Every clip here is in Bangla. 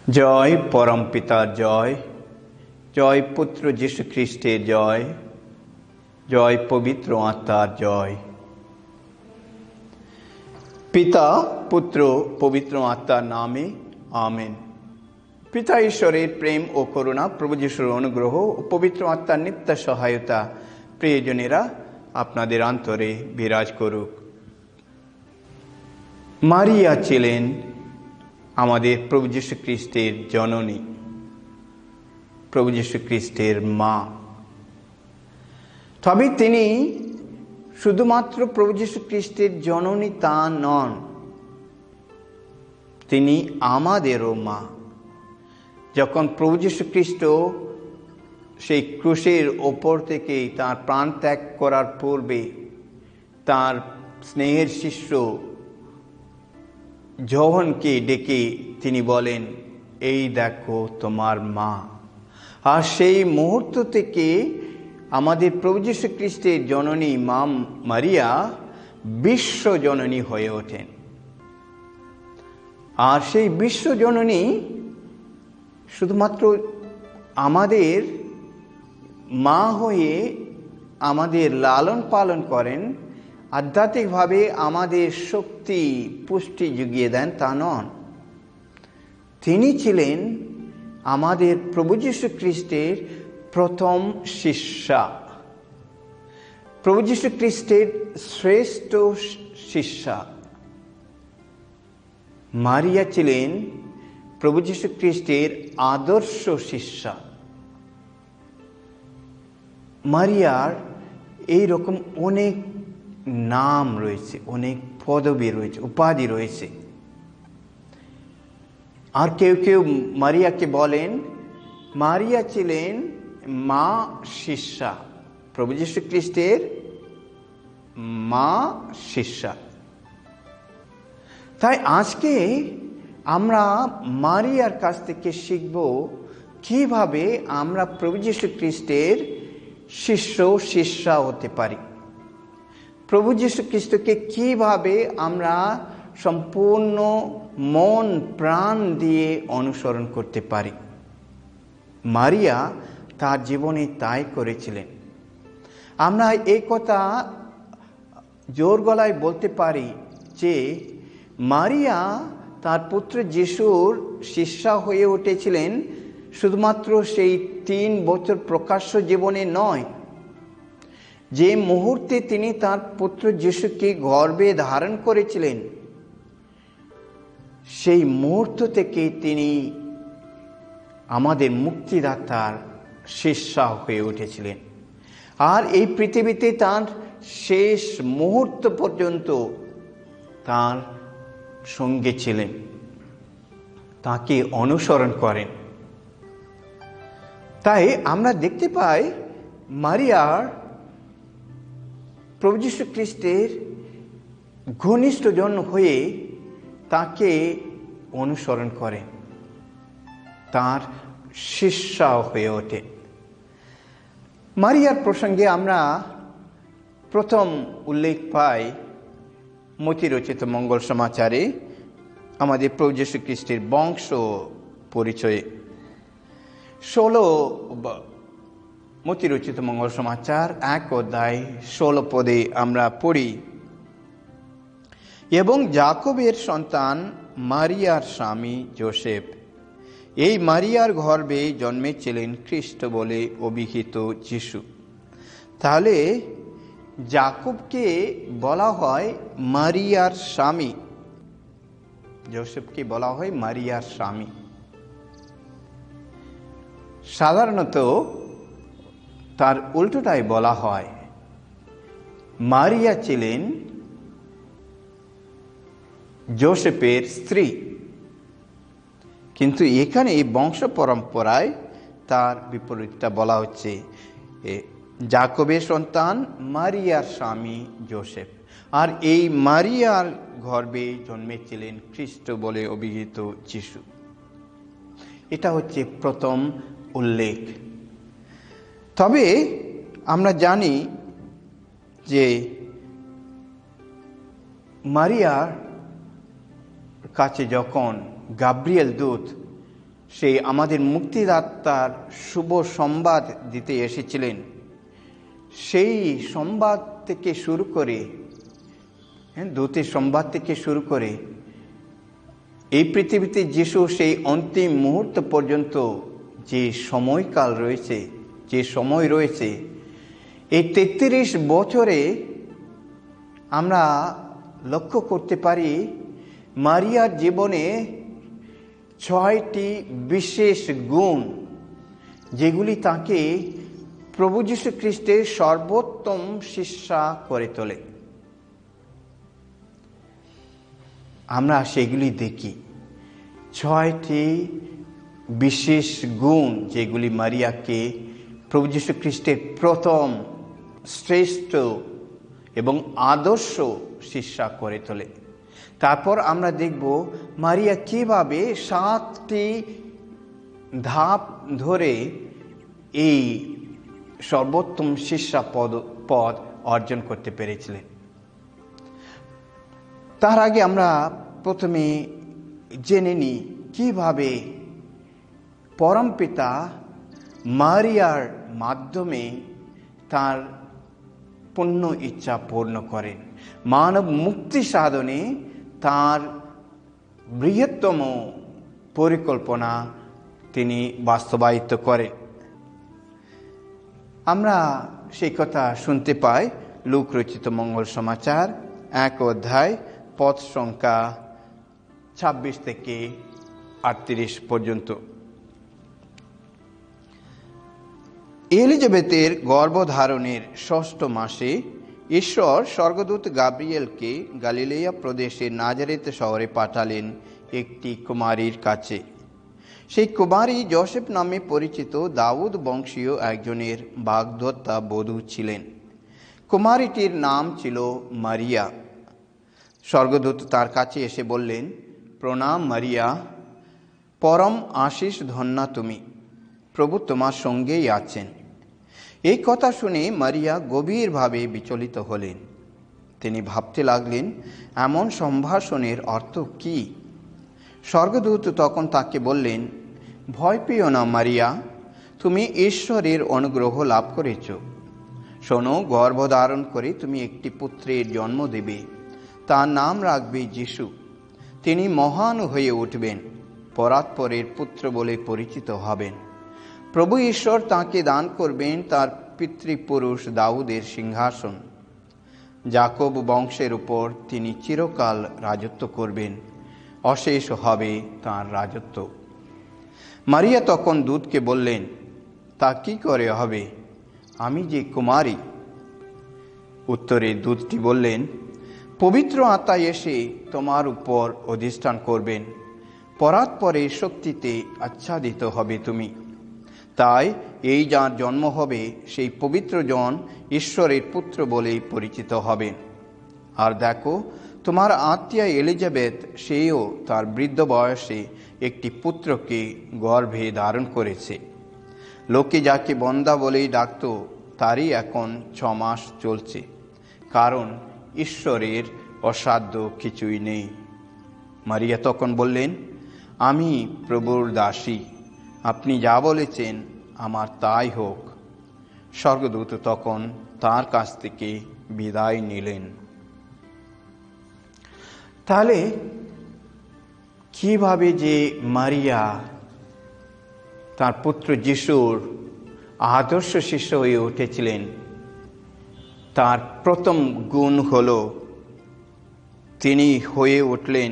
জয় পরম পিতার জয়, জয় পুত্র যীশু খ্রিস্টের জয়, জয় পবিত্র আত্মার জয়। পিতা পুত্র পবিত্র আত্মার নামে আমেন। পিতা ঈশ্বরের প্রেম ও করুণা, প্রভু যীশুর অনুগ্রহ ও পবিত্র আত্মার নিত্য সহায়তা প্রিয়জনেরা আপনাদের অন্তরে বিরাজ করুক। মারিয়া ছিলেন আমাদের প্রভু যীশু খ্রিস্টের জননী, প্রভু যীশু খ্রিস্টের মা। তবে তিনি শুধুমাত্র প্রভু যীশু খ্রিস্টের জননী তা নন, তিনি আমাদেরও মা। যখন প্রভু যীশু খ্রিস্ট সেই ক্রুশের ওপর থেকে তার প্রাণ ত্যাগ করার পূর্বে তার স্নেহের শিষ্য যোহনকে ডেকে তিনি বলেন, এই দেখো তোমার মা। আর সেই মুহূর্ত থেকে আমাদের প্রভু যীশু খ্রিস্টের জননী মা মারিয়া বিশ্ব জননী হয়ে ওঠেন। আর সেই বিশ্ব জননী শুধুমাত্র আমাদের মা হয়ে আমাদের লালন পালন করেন, আধ্যাত্মিকভাবে আমাদের শক্তি পুষ্টি জুগিয়ে দেন তা নন। তিনি ছিলেন আমাদের প্রভু যীশু খ্রিস্টের প্রথম শিষ্যা, প্রভু যীশু খ্রিস্টের শ্রেষ্ঠ শিষ্যা। মারিয়া ছিলেন প্রভু যীশু খ্রিস্টের আদর্শ শিষ্যা। মারিয়ার এইরকম অনেক নাম রয়েছে, অনেক পদবী রয়েছে, উপাধি রয়েছে। আর কেউ কেউ মারিয়াকে বলেন, মারিয়া ছিলেন মা শিষ্যা, প্রভু যীশু খ্রিস্টের মা শিষ্যা। তাই আজকে আমরা মারিয়ার কাছ থেকে শিখব কিভাবে আমরা প্রভু যীশু খ্রিস্টের শিষ্য শিষ্যা হতে পারি, প্রভু যীশু খ্রিস্টকে কিভাবে আমরা সম্পূর্ণ মন প্রাণ দিয়ে অনুসরণ করতে পারি। মারিয়া তার জীবনে তাই করেছিলেন। আমরা এই কথা জোর গলায় বলতে পারি যে মারিয়া তার পুত্র যিশুর শিষ্যা হয়ে উঠেছিলেন শুধুমাত্র সেই 3 বছর প্রকাশ্য জীবনে নয়, যে মুহূর্তে তিনি তার পুত্র যিশুকে গর্ভে ধারণ করেছিলেন সেই মুহূর্ত থেকে তিনি আমাদের মুক্তিদাতার শিষ্যা হয়ে উঠেছিলেন। আর এই পৃথিবীতে তার শেষ মুহূর্ত পর্যন্ত তার সঙ্গে ছিলেন, তাকে অনুসরণ করেন। তাই আমরা দেখতে পাই মারিয়ার প্রভু যীশু খ্রিস্টের ঘনিষ্ঠজন হয়ে তাকে অনুসরণ করেন, তার শিষ্যা হয়ে ওঠে। মারিয়ার প্রসঙ্গে আমরা প্রথম উল্লেখ পাই মতি রচিত মঙ্গল সমাচারে, আমাদের প্রভু যীশু খ্রিস্টের বংশ পরিচয়ে। 16 মতি রচিত মঙ্গল সমাচার 1 অধ্যায় 16 পদে আমরা পড়ি, এবং যাকবের সন্তান মারিয়ার স্বামী যোসেফ, এই মারিয়ার গর্ভে জন্মেছিলেন খ্রিস্ট বলে অভিহিত যিশু। তাহলে যাকবকে বলা হয় মারিয়ার স্বামী, যোসেফকে বলা হয় মারিয়ার স্বামী। সাধারণত তার উল্টোটাই বলা হয়, মারিয়া ছিলেন যোসেফের স্ত্রী। কিন্তু এখানে এই বংশ পরম্পরায় তার বিপরীতটা বলা হচ্ছে, যাকবের সন্তান মারিয়ার স্বামী যোসেফ। আর এই মারিয়ার গর্ভে জন্মেছিলেন খ্রিস্ট বলে অভিহিত যিশু। এটা হচ্ছে প্রথম উল্লেখ। তবে আমরা জানি যে মারিয়ার কাছে যখন গাব্রিয়েল দূত সেই আমাদের মুক্তিদাতার শুভ সংবাদ দিতে এসেছিলেন, সেই সংবাদ থেকে শুরু করে, দূতের সংবাদ থেকে শুরু করে এই পৃথিবীতে যিশু সেই অন্তিম মুহূর্ত পর্যন্ত যে সময়কাল রয়েছে, যে সময় রয়েছে, এই 33 বছরে আমরা লক্ষ্য করতে পারি মারিয়ার জীবনে 6টি বিশেষ গুণ, যেগুলি তাকে প্রভু যীশু খ্রিস্টের সর্বোত্তম শিষ্যা করে তোলে। আমরা সেগুলি দেখি, 6টি বিশেষ গুণ যেগুলি মারিয়াকে প্রভু যীশু খ্রিস্টের প্রথম, শ্রেষ্ঠ এবং আদর্শ শিষ্যা করে তোলে। তারপর আমরা দেখব মারিয়া কিভাবে 7টি ধাপ ধরে এই সর্বোত্তম শিষ্যা পদ অর্জন করতে পেরেছিলেন। তার আগে আমরা প্রথমে জেনে নিই কিভাবে পরমপিতা মারিয়ার মাধ্যমে তার পূর্ণ ইচ্ছা পূর্ণ করেন। মানব মুক্তি সাধনে তার বৃহত্তম পরিকল্পনা তিনি বাস্তবায়িত করেন। আমরা সেই কথা শুনতে পাই লূক রচিত মঙ্গল সমাচার 1 অধ্যায় পদ সংখ্যা 26 থেকে 38 পর্যন্ত। এলিজাবেথের গর্ভধারণের 6ষ্ঠ মাসে ঈশ্বর স্বর্গদূত গাব্রিয়েলকে গালিলিয়া প্রদেশের নাজারেত শহরে পাঠালেন একটি কুমারীর কাছে। সেই কুমারী যোসেফ নামে পরিচিত দাউদ বংশীয় একজনের বাগদত্তা বধূ ছিলেন। কুমারীটির নাম ছিল মারিয়া। স্বর্গদূত তার কাছে এসে বললেন, প্রণাম মারিয়া, পরম আশীষ ধন্যা তুমি, প্রভু তোমার সঙ্গেই আছেন। এই কথা শুনে মারিয়া গভীরভাবে বিচলিত হলেন। তিনি ভাবতে লাগলেন, এমন সম্ভাষণের অর্থ কি? স্বর্গদূত তখন তাকে বললেন, ভয় পেও না মারিয়া, তুমি ঈশ্বরের অনুগ্রহ লাভ করেছ। শোনো, গর্ভধারণ করে তুমি একটি পুত্রের জন্ম দেবে, তার নাম রাখবে যিশু। তিনি মহান হয়ে উঠবেন, পরাৎপরের পুত্র বলে পরিচিত হবেন। প্রভু ঈশ্বর তাকে দান করবেন তার পিতৃপুরুষ দাউদের সিংহাসন। যাকব বংশের উপর তিনি চিরকাল রাজত্ব করবেন, অশেষ হবে তাঁর রাজত্ব। মারিয়া তখন দূতকে বললেন, তা কি করে হবে, আমি যে কুমারী? উত্তরে দূতটি বললেন, পবিত্র আত্মা এসে তোমার উপর অধিষ্ঠান করবেন, পরাৎপরের শক্তিতে আচ্ছাদিত হবে তুমি। তাই এই যার জন্ম হবে সেই পবিত্র জন ঈশ্বরের পুত্র বলেই পরিচিত হবেন। আর দেখো, তোমার আত্মীয়া এলিজাবেথ, সেও তার বৃদ্ধ বয়সে একটি পুত্রকে গর্ভে ধারণ করেছে। লোকে যাকে বন্দা বলেই ডাকত, তারই এখন 6 মাস চলছে, কারণ ঈশ্বরের অসাধ্য কিছুই নেই। মারিয়া তখন বললেন, আমি প্রভুর দাসী, আপনি যা বলেছেন আমার তাই হোক। স্বর্গদূত তখন তার কাছ থেকে বিদায় নিলেন। তাহলে কিভাবে যে মারিয়া তার পুত্র যিশুর আদর্শ শিষ্য হয়ে উঠেছিলেন, তার প্রথম গুণ হল তিনি হয়ে উঠলেন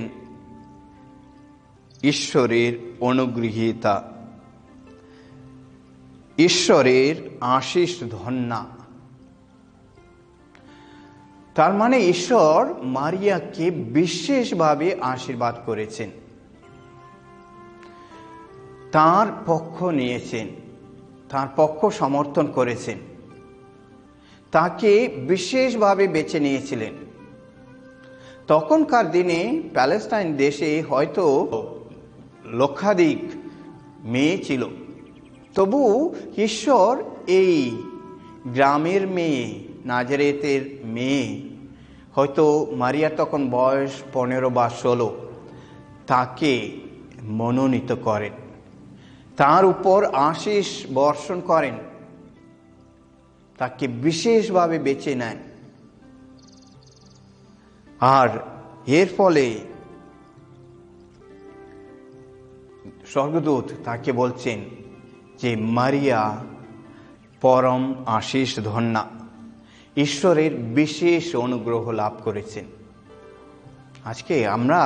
ঈশ্বরের অনুগৃহীতা, ঈশ্বরের আশীষ ধন্যা। তার মানে ঈশ্বর মারিয়াকে বিশেষভাবে আশীর্বাদ করেছেন, তার পক্ষ নিয়েছেন, তার পক্ষ সমর্থন করেছেন, তাকে বিশেষভাবে বেছে নিয়েছিলেন। তখনকার দিনে প্যালেস্টাইন দেশে হয়তো লক্ষাধিক মেয়ে ছিল, তবু ঈশ্বর এই গ্রামের মেয়ে, নাজারেতের মেয়ে, হয়তো মারিয়া তখন বয়স 15 বা 16, তাকে মনোনীত করেন। তার উপর আশীষ বর্ষণ করেন, তাকে বিশেষভাবে বেছে নেন। আর এর ফলে স্বর্গদূত তাকে বলছেন যে মারিয়া পরম আশীষ ধন্যা, ঈশ্বরের বিশেষ অনুগ্রহ লাভ করেছেন। আজকে আমরা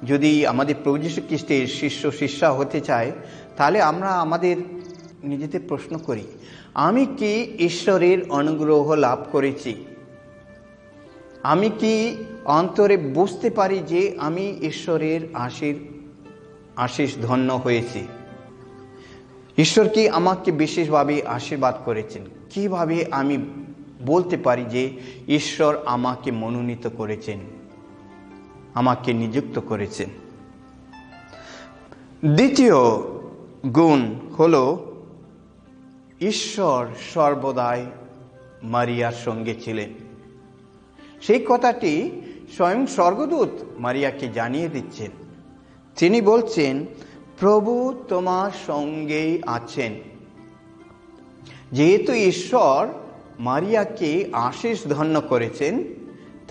যদি আমাদের প্রভু যীশু খ্রিস্টের শিষ্য শিষ্যা হতে চাই, তাহলে আমরা আমাদের নিজেদের প্রশ্ন করি, আমি কি ঈশ্বরের অনুগ্রহ লাভ করেছি? আমি কি অন্তরে বুঝতে পারি যে আমি ঈশ্বরের আশীষ ধন্য হয়েছি? ঈশ্বর কি আমাকে বিশেষভাবে আশীর্বাদ করেছেন? কিভাবে আমি বলতে পারি যে ঈশ্বর আমাকে মনোনীত করেছেন, আমাকে নিযুক্ত করেছেন? দ্বিতীয় গুণ হলো ঈশ্বর সর্বদাই মারিয়ার সঙ্গে ছিলেন। সেই কথাটি স্বয়ং স্বর্গদূত মারিয়াকে জানিয়ে দিচ্ছেন। তিনি বলছেন, প্রভু তোমার সঙ্গেই আছেন। যেহেতু ঈশ্বর মারিয়াকে আশীষ ধন্য করেছেন,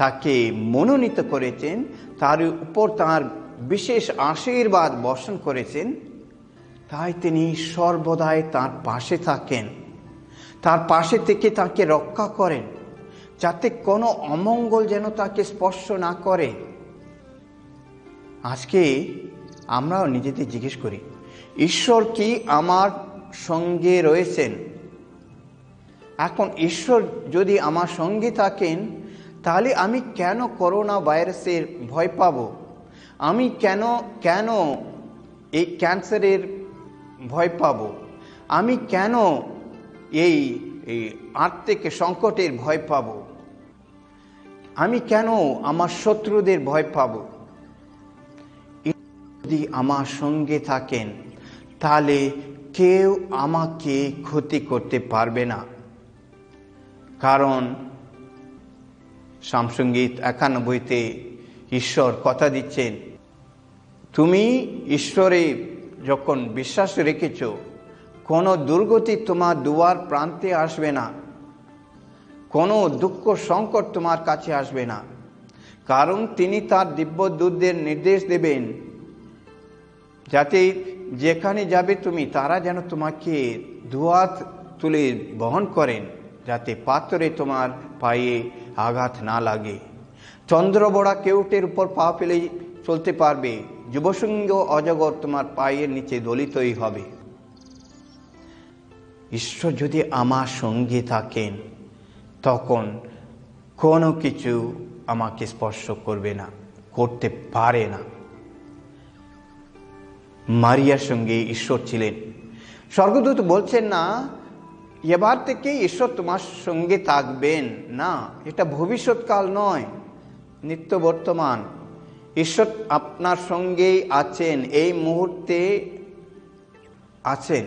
তাকে মনোনীত করেছেন, তার উপর তার বিশেষ আশীর্বাদ বর্ষণ করেছেন, তাই তিনি সর্বদাই তার পাশে থাকেন, তার পাশে থেকে তাকে রক্ষা করেন, যাতে কোনো অমঙ্গল যেন তাকে স্পর্শ না করে। আজকে আমরাও নিজেদের জিজ্ঞেস করি, ঈশ্বর কি আমার সঙ্গে রয়েছেন? এখন ঈশ্বর যদি আমার সঙ্গে থাকেন, তাহলে আমি কেন করোনা ভাইরাসের ভয় পাব? আমি কেন এই ক্যান্সারের ভয় পাব? আমি কেন এই আর্থিক সংকটের ভয় পাব? আমি কেন আমার শত্রুদের ভয় পাব? যদি আমার সঙ্গে থাকেন, তাহলে কেউ আমাকে ক্ষতি করতে পারবে না। কারণ সামসঙ্গীত 91-তে ঈশ্বর কথা দিচ্ছেন, তুমি ঈশ্বরে যখন বিশ্বাস রেখেছ, কোনো দুর্গতি তোমার দুয়ার প্রান্তে আসবে না, কোনো দুঃখ সংকট তোমার কাছে আসবে না। কারণ তিনি তার দিব্যদূতদের নির্দেশ দেবেন, যাতে যেখানে যাবে তুমি, তারা যেন তোমাকে দুহাত তুলে বহন করেন, যাতে পাথরে তোমার পায়ে আঘাত না লাগে। চন্দ্রবড়া কেউটের উপর পা ফেলে চলতে পারবে, যুবসঙ্গ অজগর তোমার পায়ের নিচে দলিতই হবে। ঈশ্বর যদি আমার সঙ্গে থাকেন, তখন কোনো কিছু আমাকে স্পর্শ করবে না, করতে পারে না। মারিয়ার সঙ্গে ঈশ্বর ছিলেন। স্বর্গদূত বলছেন না এবার থেকে ঈশ্বর তোমার সঙ্গে থাকবেন, না, এটা ভবিষ্যৎকাল নয়, নিত্য বর্তমান। ঈশ্বর আপনার সঙ্গেই আছেন, এই মুহূর্তে আছেন।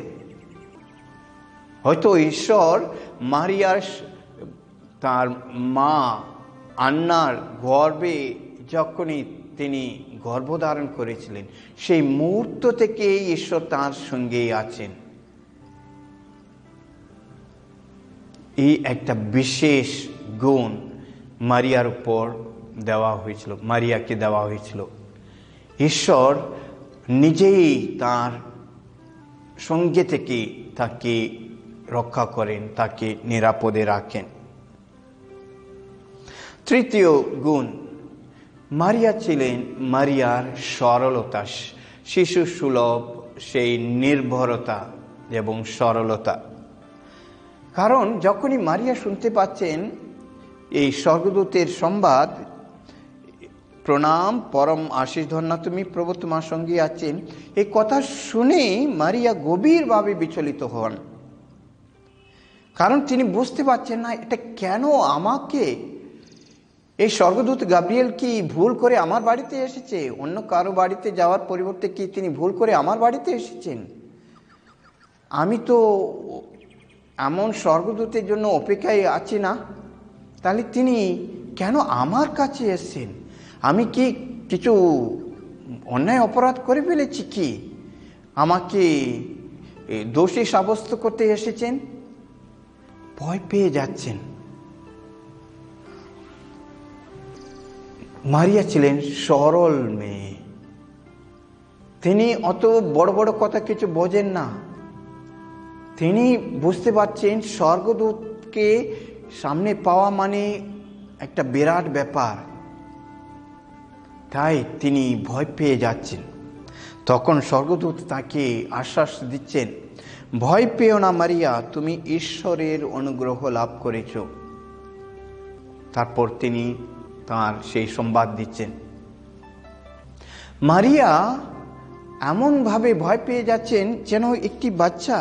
হয়তো ঈশ্বর মারিয়ার তার মা আন্নার গর্ভে যখনই তিনি গর্ভধারণ করেছিলেন, সেই মুহূর্ত থেকে ঈশ্বর তার সঙ্গেই আছেন। এই একটা বিশেষ গুণ মারিয়ার উপর দেওয়া হয়েছিল, মারিয়াকে দেওয়া হয়েছিল। ঈশ্বর নিজেই তার সঙ্গে থেকে তাকে রক্ষা করেন, তাকে নিরাপদে রাখেন। তৃতীয় গুণ, মারিয়া ছিলেন মারিয়ার সরলতা, শিশু সুলভ সেই নির্ভরতা এবং সরলতা। কারণ যখনই মারিয়া শুনতে পাচ্ছেন এই স্বর্গদূতের সংবাদ, প্রণাম পরম আশীষ ধন্যা তুমি, প্রভু তোমার সঙ্গে আছেন, এই কথা শুনে মারিয়া গভীরভাবে বিচলিত হন। কারণ তিনি বুঝতে পারছেন না, এটা কেন আমাকে? এই স্বর্গদূত গাব্রিয়েল কি ভুল করে আমার বাড়িতে এসেছে? অন্য কারো বাড়িতে যাওয়ার পরিবর্তে কি তিনি ভুল করে আমার বাড়িতে এসেছেন? আমি তো এমন স্বর্গদূতের জন্য অপেক্ষায় আছি না, তাহলে তিনি কেন আমার কাছে এসেছেন? আমি কি কিছু অন্যায় অপরাধ করে ফেলেছি কি? আমাকে দোষী সাব্যস্ত করতে এসেছেন, ভয় পেয়ে যাচ্ছেন। মারিয়া ছিলেন সরল মেয়ে, তিনি অত বড় বড় কথা কিছু বোঝেন না। তিনি বুঝতে পারছেন স্বর্গদূতকে সামনে পাওয়া মানে একটা বিরাট ব্যাপার, তাই তিনি ভয় পেয়ে যাচ্ছেন। তখন স্বর্গদূত তাকে আশ্বাস দিচ্ছেন, ভয় পেও না মারিয়া, তুমি ঈশ্বরের অনুগ্রহ লাভ করেছ। তারপর তিনি তার সেই সংবাদ দিচ্ছেন। মারিয়া এমনভাবে ভয় পেয়ে যাচ্ছেন যেন একটি বাচ্চা,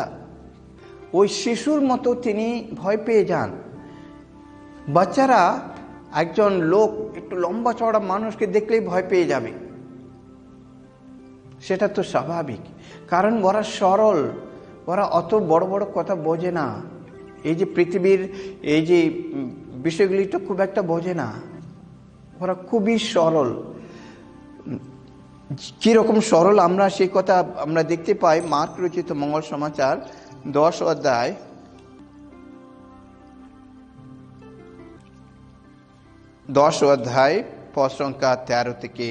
ওই শিশুর মতো তিনি ভয় পেয়ে যান। বাচ্চারা একজন লোক একটু লম্বা চওড়া মানুষকে দেখলেই ভয় পেয়ে যাবে, সেটা তো স্বাভাবিক, কারণ ওরা সরল, ওরা অত বড় বড় কথা বোঝে না। এই যে পৃথিবীর এই যে বিষয়গুলি তো খুব একটা বোঝে না, ওরা খুবই সরল। কিরকম সরল আমরা সেই কথা আমরা দেখতে পাই মার্ক রচিত মঙ্গল সমাচার 10 অধ্যায় পদ সংখ্যা 13 থেকে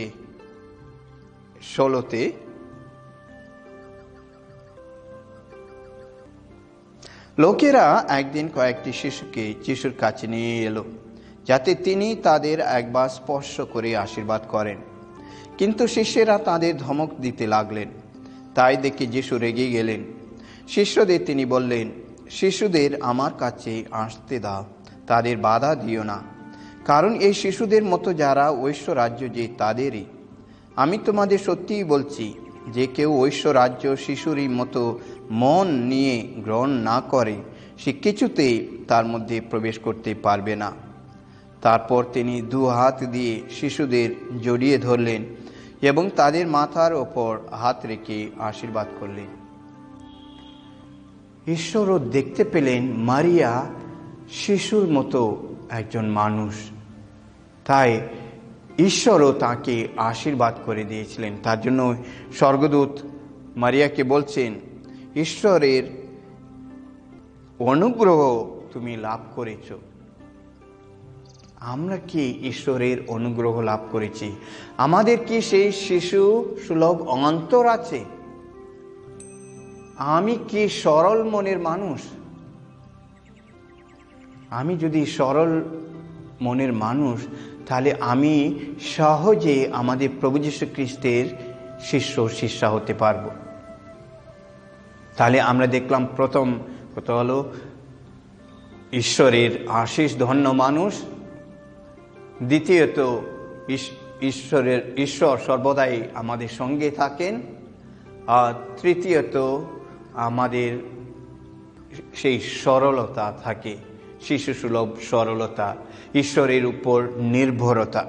16-তে। লোকেরা একদিন কয়েকটি শিশুকে যিশুর কাছে নিয়ে এলো, যাতে তিনি তাদের একবার স্পর্শ করে আশীর্বাদ করেন। কিন্তু শিষ্যেরা তাদের ধমক দিতে লাগলেন। তাই দেখে যিশু রেগে গেলেন। শিষ্যদের তিনি বললেন, শিশুদের আমার কাছে আসতে দাও, তাদের বাধা দিও না, কারণ এই শিশুদের মতো যারা ঐশ্ব রাজ্য যে তাদেরই। আমি তোমাদের সত্যিই বলছি, যে কেউ ঐশ্ব রাজ্য শিশুরই মতো মন নিয়ে গ্রহণ না করে, সে কিছুতেই তার মধ্যে প্রবেশ করতে পারবে না। তারপর তিনি 2 হাত দিয়ে শিশুদের জড়িয়ে ধরলেন এবং তাদের মাথার ওপর হাত রেখে আশীর্বাদ করলেন। ঈশ্বরও দেখতে পেলেন মারিয়া শিশুর মতো একজন মানুষ, তাই ঈশ্বরও তাকে আশীর্বাদ করে দিয়েছিলেন। তার জন্য স্বর্গদূত মারিয়াকে বলছেন, ঈশ্বরের অনুগ্রহ তুমি লাভ করেছ। আমরা কি ঈশ্বরের অনুগ্রহ লাভ করেছি? আমাদের কি সেই শিশু সুলভ অন্তর আছে? আমি কি সরল মনের মানুষ? আমি যদি সরল মনের মানুষ, তাহলে আমি সহজে আমাদের প্রভু যীশু খ্রিস্টের শিষ্যা হতে পারবো। তাহলে আমরা দেখলাম প্রথম কথা হলো ঈশ্বরের আশীষ ধন্য মানুষ, দ্বিতীয়ত ঈশ্বর সর্বদাই আমাদের সঙ্গে থাকেন, আর তৃতীয়ত আমাদের সেই সরলতা থাকে, শিশু সুলভ সরলতা, ঈশ্বরের উপর নির্ভরতা।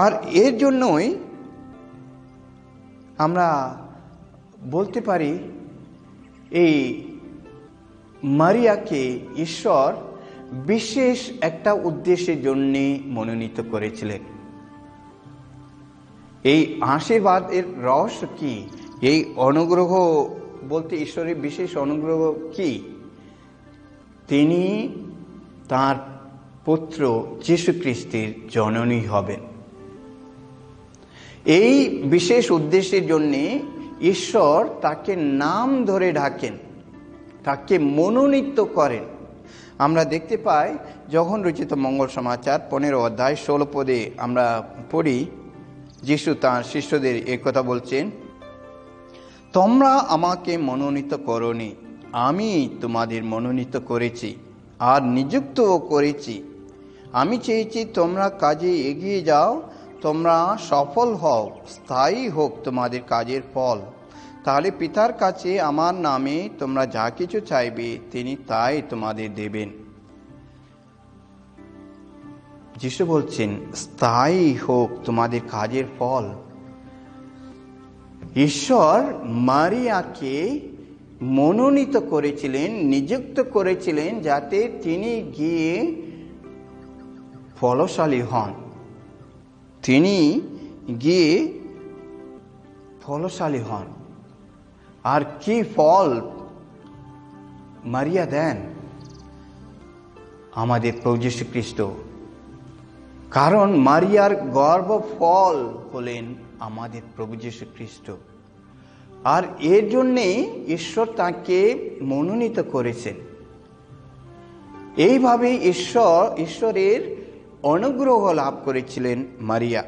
আর এর জন্যই আমরা বলতে পারি এই মারিয়াকে ঈশ্বর বিশেষ একটা উদ্দেশ্যের জন্য মনোনীত করেছিলেন। এই আশীর্বাদের রহস্য কি? এই অনুগ্রহ বলতে ঈশ্বরের বিশেষ অনুগ্রহ কি? তিনি তার পুত্র যীশু খ্রিস্টের জননী হবেন। এই বিশেষ উদ্দেশ্যের জন্য ঈশ্বর তাকে নাম ধরে ডাকেন, তাকে মনোনীত করেন। আমরা দেখতে পাই যখন রচিত মঙ্গল সমাচার 15 অধ্যায় 16 পদে আমরা পড়ি, যিশু তাঁর শিষ্যদের একথা বলছেন, তোমরা আমাকে মনোনীত করোনি, আমি তোমাদের মনোনীত করেছি আর নিযুক্তও করেছি। আমি চেয়েছি তোমরা কাজে এগিয়ে যাও, তোমরা সফল হও, স্থায়ী হোক তোমাদের কাজের ফল। তাহলে পিতার কাছে আমার নামে তোমরা যা কিছু চাইবে তিনি তাই তোমাদের দেবেন। যিশু বলছেন স্থায়ী হোক তোমাদের কাজের ফল। ঈশ্বর মারিয়াকে মনোনীত করেছিলেন, নিযুক্ত করেছিলেন, যাতে তিনি গিয়ে ফলশালী হন, তিনি গিয়ে ফলশালী হন। আর কি ফল মারিয়া দেন? আমাদের প্রভু যীশু খ্রিস্ট। কারণ মারিয়ার গর্ভফল হলেন আমাদের প্রভু যীশু খ্রিস্ট। আর এর জন্যে ঈশ্বর তাকে মনোনীত করেছেন। এইভাবে ঈশ্বরের অনুগ্রহ লাভ করেছিলেন মারিয়া।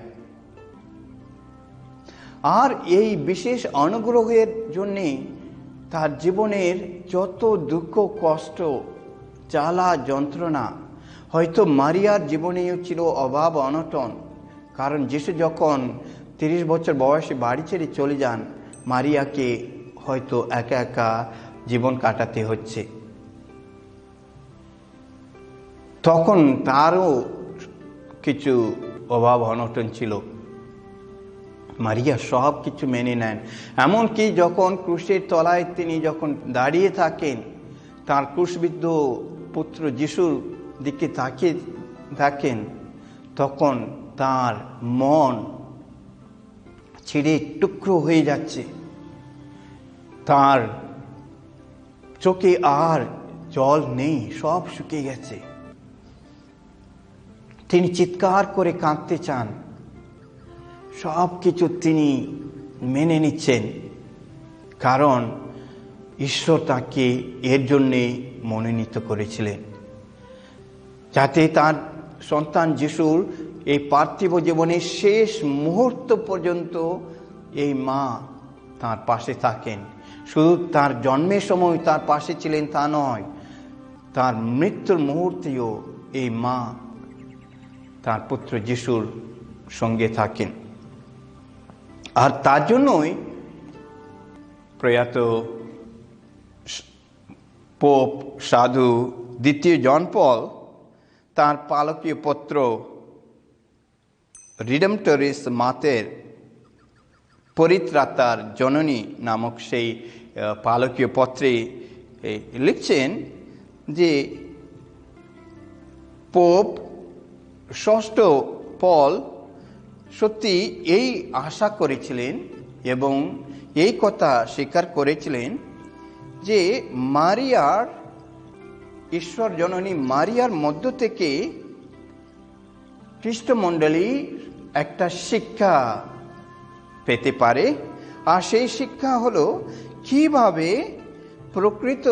আর এই বিশেষ অনুগ্রহের জন্যে তার জীবনের যত দুঃখ কষ্ট জ্বালা যন্ত্রণা, হয়তো মারিয়ার জীবনেও ছিল অভাব অনটন। কারণ যিশু যখন 30 বছর বয়সে বাড়ি ছেড়ে চলে যান, মারিয়াকে হয়তো একা একা জীবন কাটাতে হচ্ছে। তখন তারও কিছু অভাব অনটন ছিল। মারিয়া সব কিছু মেনে নেন। এমনকি যখন ক্রুশের তলায় তিনি যখন দাঁড়িয়ে থাকেন, তার ক্রুশবিদ্ধ পুত্র যিশুর দিকে তাকিয়ে থাকেন, তখন তার মন ছিঁড়ে টুকরো হয়ে যাচ্ছে। তার চোখে আর জল নেই, সব শুকিয়ে গেছে। তিনি চিৎকার করে কাঁদতে চান। সব কিছু তিনি মেনে নিচ্ছেন, কারণ ঈশ্বর তাকে এর জন্যে মনোনীত করেছিলেন, যাতে তার সন্তান যিশুর এই পার্থিব জীবনের শেষ মুহূর্ত পর্যন্ত এই মা তার পাশে থাকেন। শুধু তার জন্মের সময় তার পাশে ছিলেন তা নয়, তার মৃত্যুর মুহূর্তেও এই মা তার পুত্র যিশুর সঙ্গে থাকেন। আর তার জন্যই প্রয়াত পোপ সাধু দ্বিতীয় জন পল তার পালকীয় পত্র রিডেম্পটরিস মাতের পরিত্রাতার জননী নামক সেই পালকীয় পত্রে লিখছেন যে পোপ ষষ্ঠ পল সত্যি এই আশা করেছিলেন এবং এই কথা স্বীকার করেছিলেন যে মারিয়ার, ঈশ্বর জননী মারিয়ার মধ্য থেকে খ্রিস্টমণ্ডলী একটা শিক্ষা পেতে পারে। আর সেই শিক্ষা হলো কিভাবে প্রকৃত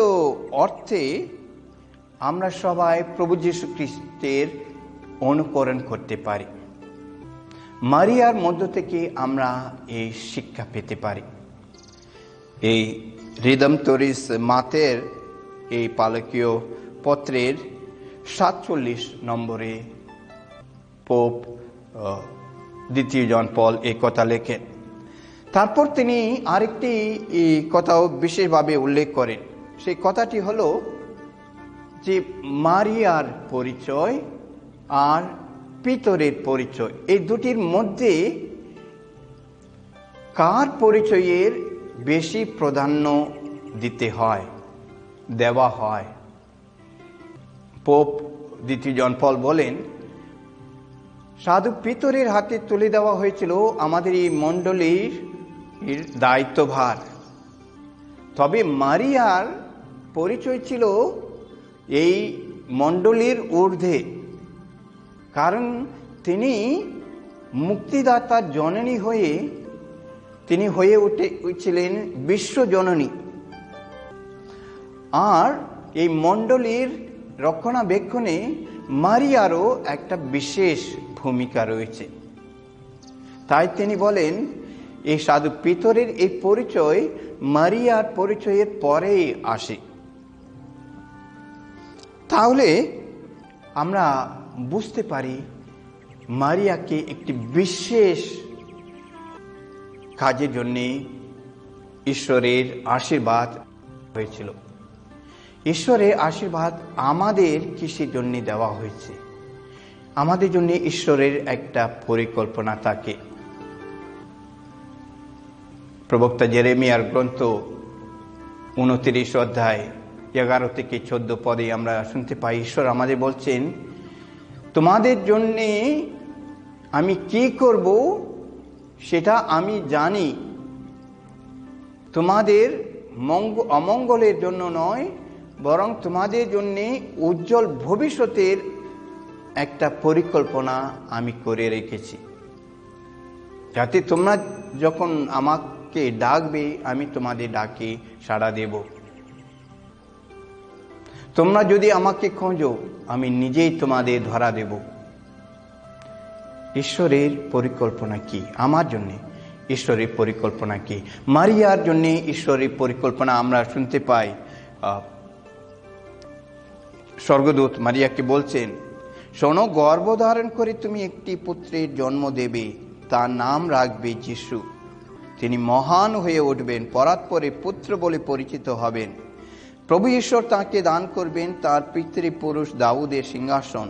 অর্থে আমরা সবাই প্রভু যীশু খ্রিস্টের অনুকরণ করতে পারি। মারিয়ার মধ্য থেকে আমরা এই শিক্ষা পেতে পারি। এই রিডেম্পটরিস মাতের এই পালকীয় পত্রের 47 নম্বরে পোপ দ্বিতীয় জন পল এই কথা লেখেন। তারপর তিনি আরেকটি কথাও বিশেষভাবে উল্লেখ করেন। সেই কথাটি হলো যে মারিয়ার পরিচয় আর পিতরের পরিচয়, এই দুটির মধ্যে কার পরিচয়ের বেশি প্রাধান্য দেওয়া হয়। পোপ দ্বিতীয় জন পল বলেন, সাধু পিতরের হাতে তুলে দেওয়া হয়েছিল আমাদের এই মণ্ডলীর দায়িত্বভার। তবে মারিয়ার পরিচয় ছিল এই মণ্ডলীর ঊর্ধ্বে, কারণ তিনি মুক্তিদাতার জননী হয়ে তিনি হয়ে উঠেছিলেন বিশ্বজননী। আর এই মণ্ডলীর রক্ষণাবেক্ষণে মারিয়ারও একটা বিশেষ ভূমিকা রয়েছে। তাই তিনি বলেন এই সাধু পিতরের এই পরিচয় মারিয়ার পরিচয়ের পরেই আসে। তাহলে আমরা বুঝতে পারি মারিয়াকে একটি বিশেষ কাজের জন্য ঈশ্বরের আশীর্বাদ হয়েছিল। ঈশ্বরের আশীর্বাদ আমাদের কিসের জন্য দেওয়া হয়েছে? আমাদের জন্য ঈশ্বরের একটা পরিকল্পনা থাকে। প্রবক্তা জেরেমিয়ার গ্রন্থ 29 অধ্যায় 11 থেকে 14 পদে আমরা শুনতে পাই, ঈশ্বর আমাদের বলছেন, তোমাদের জন্যে আমি কি করব সেটা আমি জানি, তোমাদের অমঙ্গলের জন্য নয়, বরং তোমাদের জন্য উজ্জ্বল ভবিষ্যতের একটা পরিকল্পনা আমি করে রেখেছি, যাতে তোমরা যখন আমাকে ডাকবে আমি তোমাদের ডাকে সাড়া দেব। তোমরা যদি আমাকে খোঁজো আমি নিজেই তোমাদের ধরা দেব। ঈশ্বরের পরিকল্পনা কি আমার জন্য? ঈশ্বরের পরিকল্পনা কি? মারিয়ার জন্য ঈশ্বরের পরিকল্পনা আমরা শুনতে পাই। স্বর্গদূত মারিয়াকে বলছেন, শোনো, গর্ভধারণ করে তুমি একটি পুত্রের জন্ম দেবে, তার নাম রাখবে যিশু। তিনি মহান হয়ে উঠবেন, পরাৎপরে পুত্র বলে পরিচিত হবেন। প্রভু ঈশ্বর তাঁকে দান করবেন তার পিতৃপুরুষ দাউদের সিংহাসন।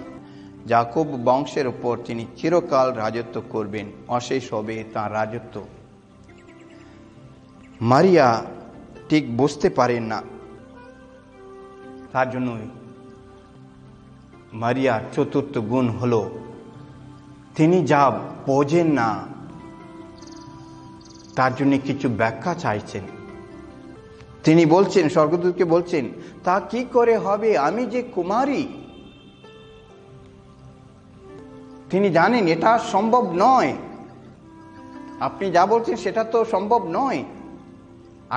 যাকব বংশের উপর তিনি চিরকাল রাজত্ব করবেন, অশেষ হবে তাঁর রাজত্ব। মারিয়া ঠিক বুঝতে পারেন না, তার জন্য মারিয়ার চতুর্থ গুণ হলো তিনি যা বোঝেন না তার জন্য কিছু ব্যাখ্যা চাইছেন। তিনি বলছেন, স্বর্গদূতকে বলছেন, তা কি করে হবে, আমি যে কুমারী। তিনি জানেন এটা সম্ভব নয়। আপনি যা বলছেন সেটা তো সম্ভব নয়।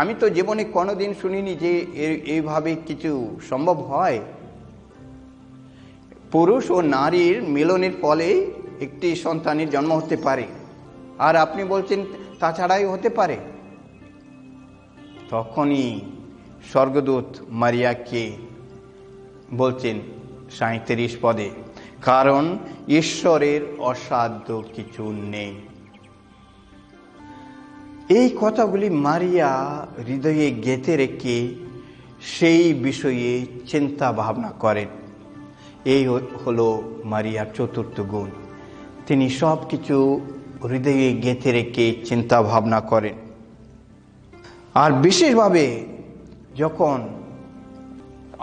আমি তো জীবনে কোনোদিন শুনিনি যে এইভাবে কিছু সম্ভব হয়। পুরুষ ও নারীর মিলনের ফলে একটি সন্তানের জন্ম হতে পারে, আর আপনি বলছেন তাছাড়াই হতে পারে। তখনই স্বর্গদূত মারিয়াকে বলছেন 37 পদে, কারণ ঈশ্বরের অসাধ্য কিছু নেই। এই কথাগুলি মারিয়া হৃদয়ে গেঁথে রেখে সেই বিষয়ে চিন্তা ভাবনা করেন। এই হলো মারিয়ার চতুর্থ গুণ। তিনি সব কিছু হৃদয়ে গেঁথে রেখে চিন্তা ভাবনা করেন। আর বিশেষভাবে যখন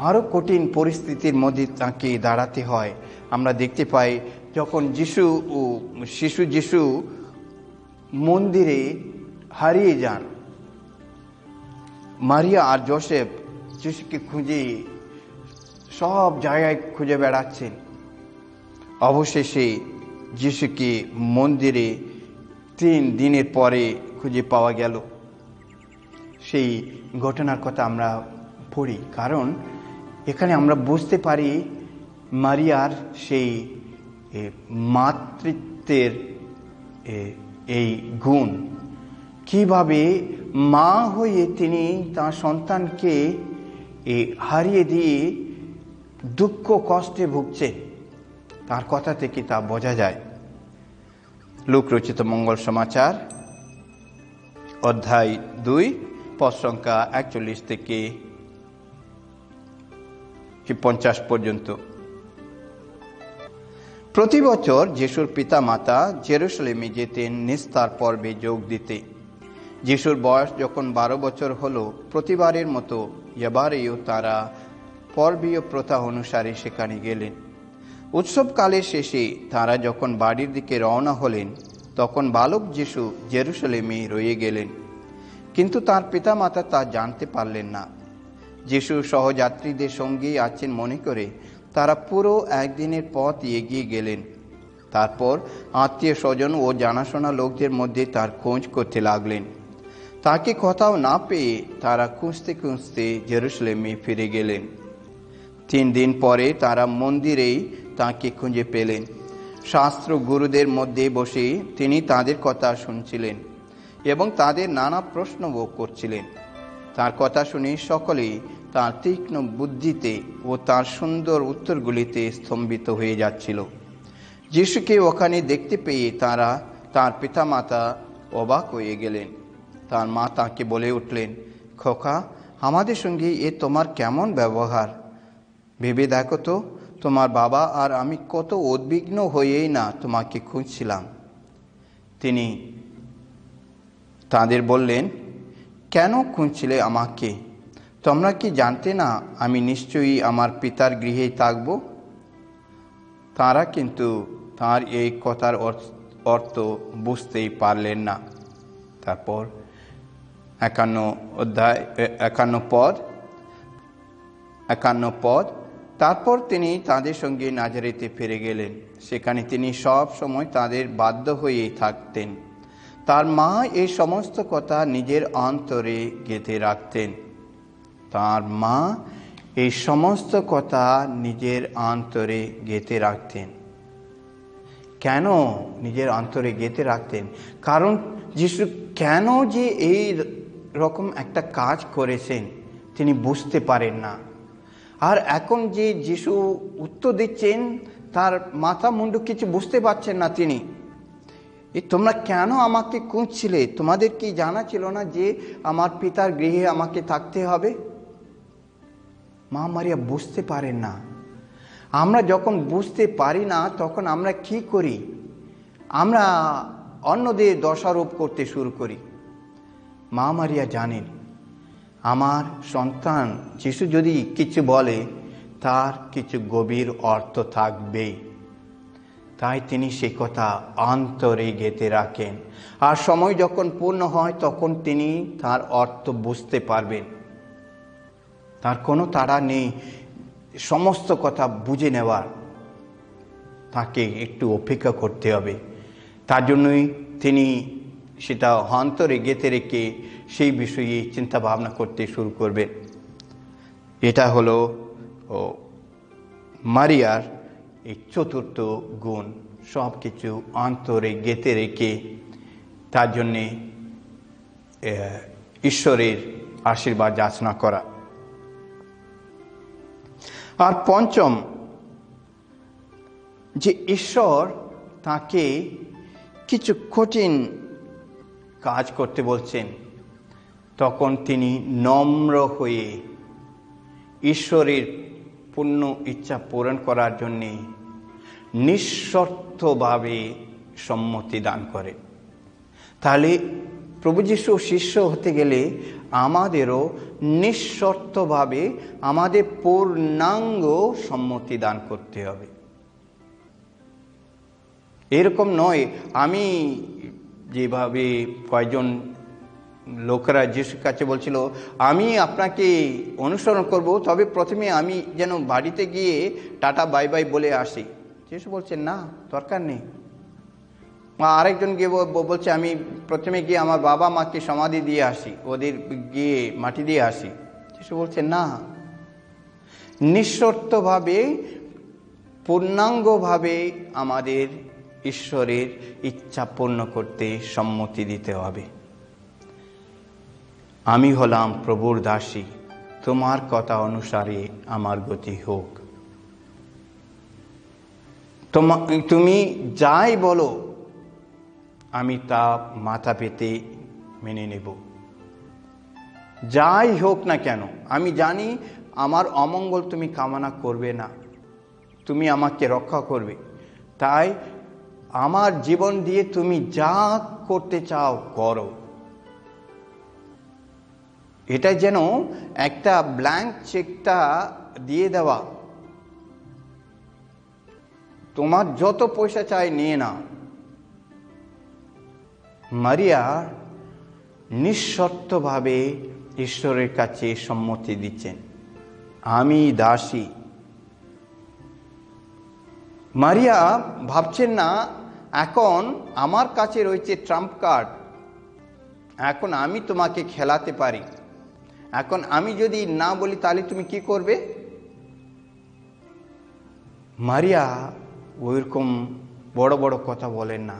আরো কঠিন পরিস্থিতির মধ্যে তাকে দাঁড়াতে হয়, আমরা দেখতে পাই যখন শিশু যিশু মন্দিরে হারিয়ে যান, মারিয়া আর যোসেফ যিশুকে খুঁজে সব জায়গায় খুঁজে বেড়াচ্ছেন। অবশেষে যিশুকে মন্দিরে 3 দিনের পরে খুঁজে পাওয়া গেল। সেই ঘটনার কথা আমরা পড়ি, কারণ এখানে আমরা বুঝতে পারি মারিয়ার সেই মাতৃত্বের এই গুণ, কিভাবে মা হয়ে তিনি তার সন্তানকে হারিয়ে দিয়ে দুঃখ কষ্টে ভুগছেন। তার কথা থেকে তা বোঝা যায়। লূক রচিত মঙ্গল সমাচার অধ্যায় 2 পদ সংখ্যা 41 থেকে 50 পর্যন্ত। প্রতি বছর যিশুর পিতা মাতা জেরুসালেমে যেতেন নিস্তার পর্বে যোগ দিতে। যিশুর বয়স যখন 12 বছর হলো, প্রতিবারের মতো এবারেও তারা পর্বীয় প্রথা অনুসারে সেখানে গেলেন। উৎসবকালের শেষে তারা যখন বাড়ির দিকে রওনা হলেন, তখন বালক যিশু জেরুসালেমে রয়ে গেলেন, কিন্তু তার পিতামাতা তা জানতে পারলেন না। যিশু সহযাত্রীদের সঙ্গেই আছেন মনে করে তারা পুরো একদিনের পথ এগিয়ে গেলেন। তারপর আত্মীয় স্বজন ও জানাশোনা লোকদের মধ্যে তার খোঁজ করতে লাগলেন। তাকে কোথাও না পেয়ে তারা খুঁজতে খুঁজতে জেরুসালেমে ফিরে গেলেন। 3 দিন পরে তারা মন্দিরেই তাকে খুঁজে পেলেন। শাস্ত্র গুরুদের মধ্যে বসে তিনি তাদের কথা শুনছিলেন এবং তাদের নানা প্রশ্নও করছিলেন। তার কথা শুনে সকলেই তার তীক্ষ্ণ বুদ্ধিতে ও তার সুন্দর উত্তরগুলিতে স্তম্ভিত হয়ে যাচ্ছিল। যিশুকে ওখানে দেখতে পেয়ে তার পিতামাতা অবাক হয়ে গেলেন। তার মা তাকে বলে উঠলেন, খোকা, আমাদের সঙ্গে এ তোমার কেমন ব্যবহার? ভেবে দেখো তো, তোমার বাবা আর আমি কত উদ্বিগ্ন হয়েই না তোমাকে খুঁজছিলাম। তিনি তাদের বললেন, কেন খুঁজছিলে আমাকে? তোমরা কি জানতে না আমি নিশ্চয়ই আমার পিতার গৃহেই থাকব? তারা কিন্তু তার এই কথার অর্থ বুঝতেই পারলেন না। তারপর 51 পদ। তারপর তিনি তাদের সঙ্গে নাজারেতে ফিরে গেলেন। সেখানে তিনি সব সময় তাদের বাধ্য হয়েই থাকতেন। তার মা এই সমস্ত কথা নিজের অন্তরে গেঁথে রাখতেন। তার মা এই সমস্ত কথা নিজের অন্তরে গেঁথে রাখতেন। কেন নিজের অন্তরে গেঁথে রাখতেন? কারণ যিশু কেন যে এই রকম একটা কাজ করেছেন তিনি বুঝতে পারেন না। আর এখন যে যিশু উত্তর দিচ্ছেন তার মাথা মুন্ডু কিছু বুঝতে পারছেন না তিনি। তোমরা কেন আমাকে খুঁজছিলে? তোমাদের কি জানা ছিল না যে আমার পিতার গৃহে আমাকে থাকতে হবে? মা মারিয়া বুঝতে পারেন না। আমরা যখন বুঝতে পারি না তখন আমরা কি করি? আমরা অন্যদের দোষারোপ করতে শুরু করি। মা মারিয়া জানেন আমার সন্তান যিশু যদি কিছু বলে তার কিছু গভীর অর্থ থাকবে, তাই তিনি সে কথা অন্তরে গেঁথে রাখেন। আর সময় যখন পূর্ণ হয় তখন তিনি তার অর্থ বুঝতে পারবেন। তার কোনো তাড়া নেই সমস্ত কথা বুঝে নেওয়ার। তাকে একটু অপেক্ষা করতে হবে। তার জন্যই তিনি সেটা অন্তরে গেঁথে রেখে সেই বিষয়ে চিন্তা ভাবনা করতে শুরু করবেন। এটা হলো মারিয়ার এই চতুর্থ গুণ, সব কিছু অন্তরে গেঁথে রেখে তার জন্যে ঈশ্বরের আশীর্বাদ যাচনা করা। আর পঞ্চম, যে ঈশ্বর তাকে কিছু কঠিন কাজ করতে বলছেন, তখন তিনি নম্র হয়ে ঈশ্বরের পূর্ণ ইচ্ছা পূরণ করার জন্যে নিঃশর্তভাবে সম্মতি দান করে। তাহলে প্রভু যিশু শিষ্য হতে গেলে আমাদেরও নিঃশর্তভাবে আমাদের পূর্ণাঙ্গ সম্মতি দান করতে হবে। এরকম নয় আমি যেভাবে কয়েকজন লোকেরা যিশুর কাছে বলছিল আমি আপনাকে অনুসরণ করব, তবে প্রথমে আমি যেন বাড়িতে গিয়ে টাটা বাই বাই বলে আসি। যিশু বলছেন না, দরকার নেই। আরেকজন গিয়ে বলছে আমি প্রথমে গিয়ে আমার বাবা মাকে সমাধি দিয়ে আসি, ওদের গিয়ে মাটি দিয়ে আসি। যিশু বলছেন না, নিঃশর্তভাবে পূর্ণাঙ্গভাবে আমাদের ঈশ্বরের ইচ্ছা পূর্ণ করতে সম্মতি দিতে হবে। আমি হলাম প্রভুর দাসী, তোমার কথা অনুসারে আমার গতি হোক। তুমি যাই বলো আমি তা মাথা পেতে মেনে নেব। যাই হোক না কেন আমি জানি আমার অমঙ্গল তুমি কামনা করবে না, তুমি আমাকে রক্ষা করবে। তাই আমার জীবন দিয়ে তুমি যা করতে চাও করো। এটা যেন একটা ব্ল্যাঙ্ক চেকটা দিয়ে দেওয়া, তোমার যত পয়সা চাই নিয়ে নাও। মারিয়া নিঃশর্তভাবে ঈশ্বরের কাছে সম্মতি দিচ্ছেন, আমি দাসী। মারিয়া ভাবছেন না এখন আমার কাছে রয়েছে ট্রাম্প কার্ড, এখন আমি তোমাকে খেলাতে পারি, এখন আমি যদি না বলি তাহলে তুমি কি করবে। মারিয়া ওইরকম বড় বড় কথা বলেন না।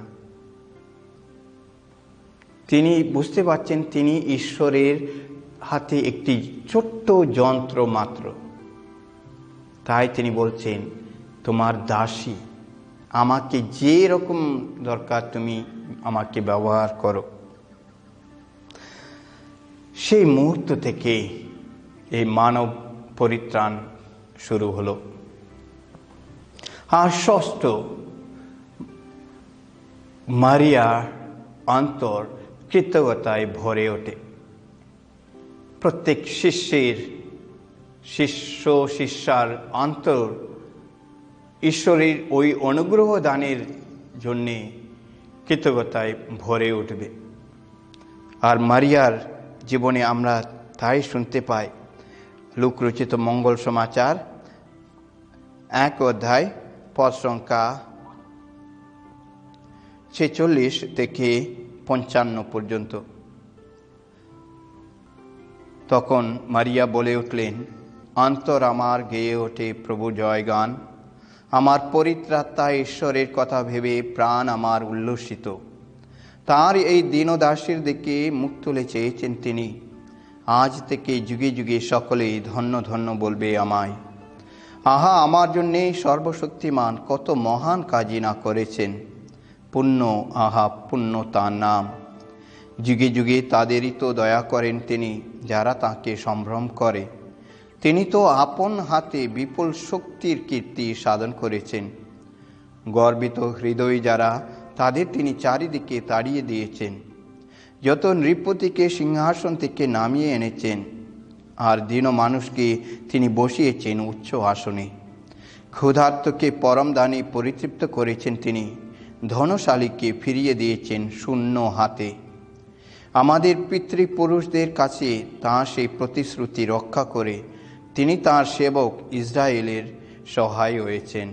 তিনি বুঝতে পারছেন তিনি ঈশ্বরের হাতে একটি ছোট্ট যন্ত্র মাত্র। তাই তিনি বলছেন তোমার দাসী, আমাকে যে রকম দরকার তুমি আমাকে ব্যবহার করো। সেই মুহূর্ত থেকে এই মানব পরিত্রাণ শুরু হলো। আর ষষ্ঠ, মারিয়া অন্তর কৃতজ্ঞতায় ভরে ওঠে। প্রত্যেক শিষ্যার অন্তর ঈশ্বরের ওই অনুগ্রহ দানের জন্যে কৃতজ্ঞতায় ভরে উঠবে। আর মারিয়ার জীবনে আমরা তাই শুনতে পাই। লূক রচিত মঙ্গল সমাচার 1 অধ্যায় পদ সংখ্যা 46 থেকে 55 পর্যন্ত। তখন মারিয়া বলে উঠলেন, অন্তর আমার গেয়ে ওঠে প্রভু জয়গান, আমার পরিত্রাতা ঈশ্বরের কথা ভেবে প্রাণ আমার উল্লসিত। তার এই দীনদাসীর দিকে মুখ তুলে চেয়েছেন তিনি। আজ থেকে যুগে যুগে সকলেই ধন্য ধন্য বলবে আমায়। আহা, আমার জন্যে সর্বশক্তিমান কত মহান কাজই না করেছেন। পুণ্য, আহা পুণ্য তাঁর নাম। যুগে যুগে তাদেরই তো দয়া করেন তিনি, যারা তাঁকে সম্ভ্রম করে। তিনি তো আপন হাতে বিপুল শক্তির কীর্তি সাধন করেছেন। গর্বিত হৃদয় যারা, তাদের তিনি চারিদিকে তাড়িয়ে দিয়েছেন। যত নৃপতিকে সিংহাসন থেকে নামিয়ে এনেছেন, আর দীন মানুষকে তিনি বসিয়েছেন উচ্চ আসনে। ক্ষুধার্তকে পরম দানে পরিতৃপ্ত করেছেন তিনি, ধনশালীকে ফিরিয়ে দিয়েছেন শূন্য হাতে। আমাদের পিতৃপুরুষদের কাছে তাঁর সেই প্রতিশ্রুতি রক্ষা করে তিনি তাঁর সেবক ইসরায়েলের সহায় হয়েছেন।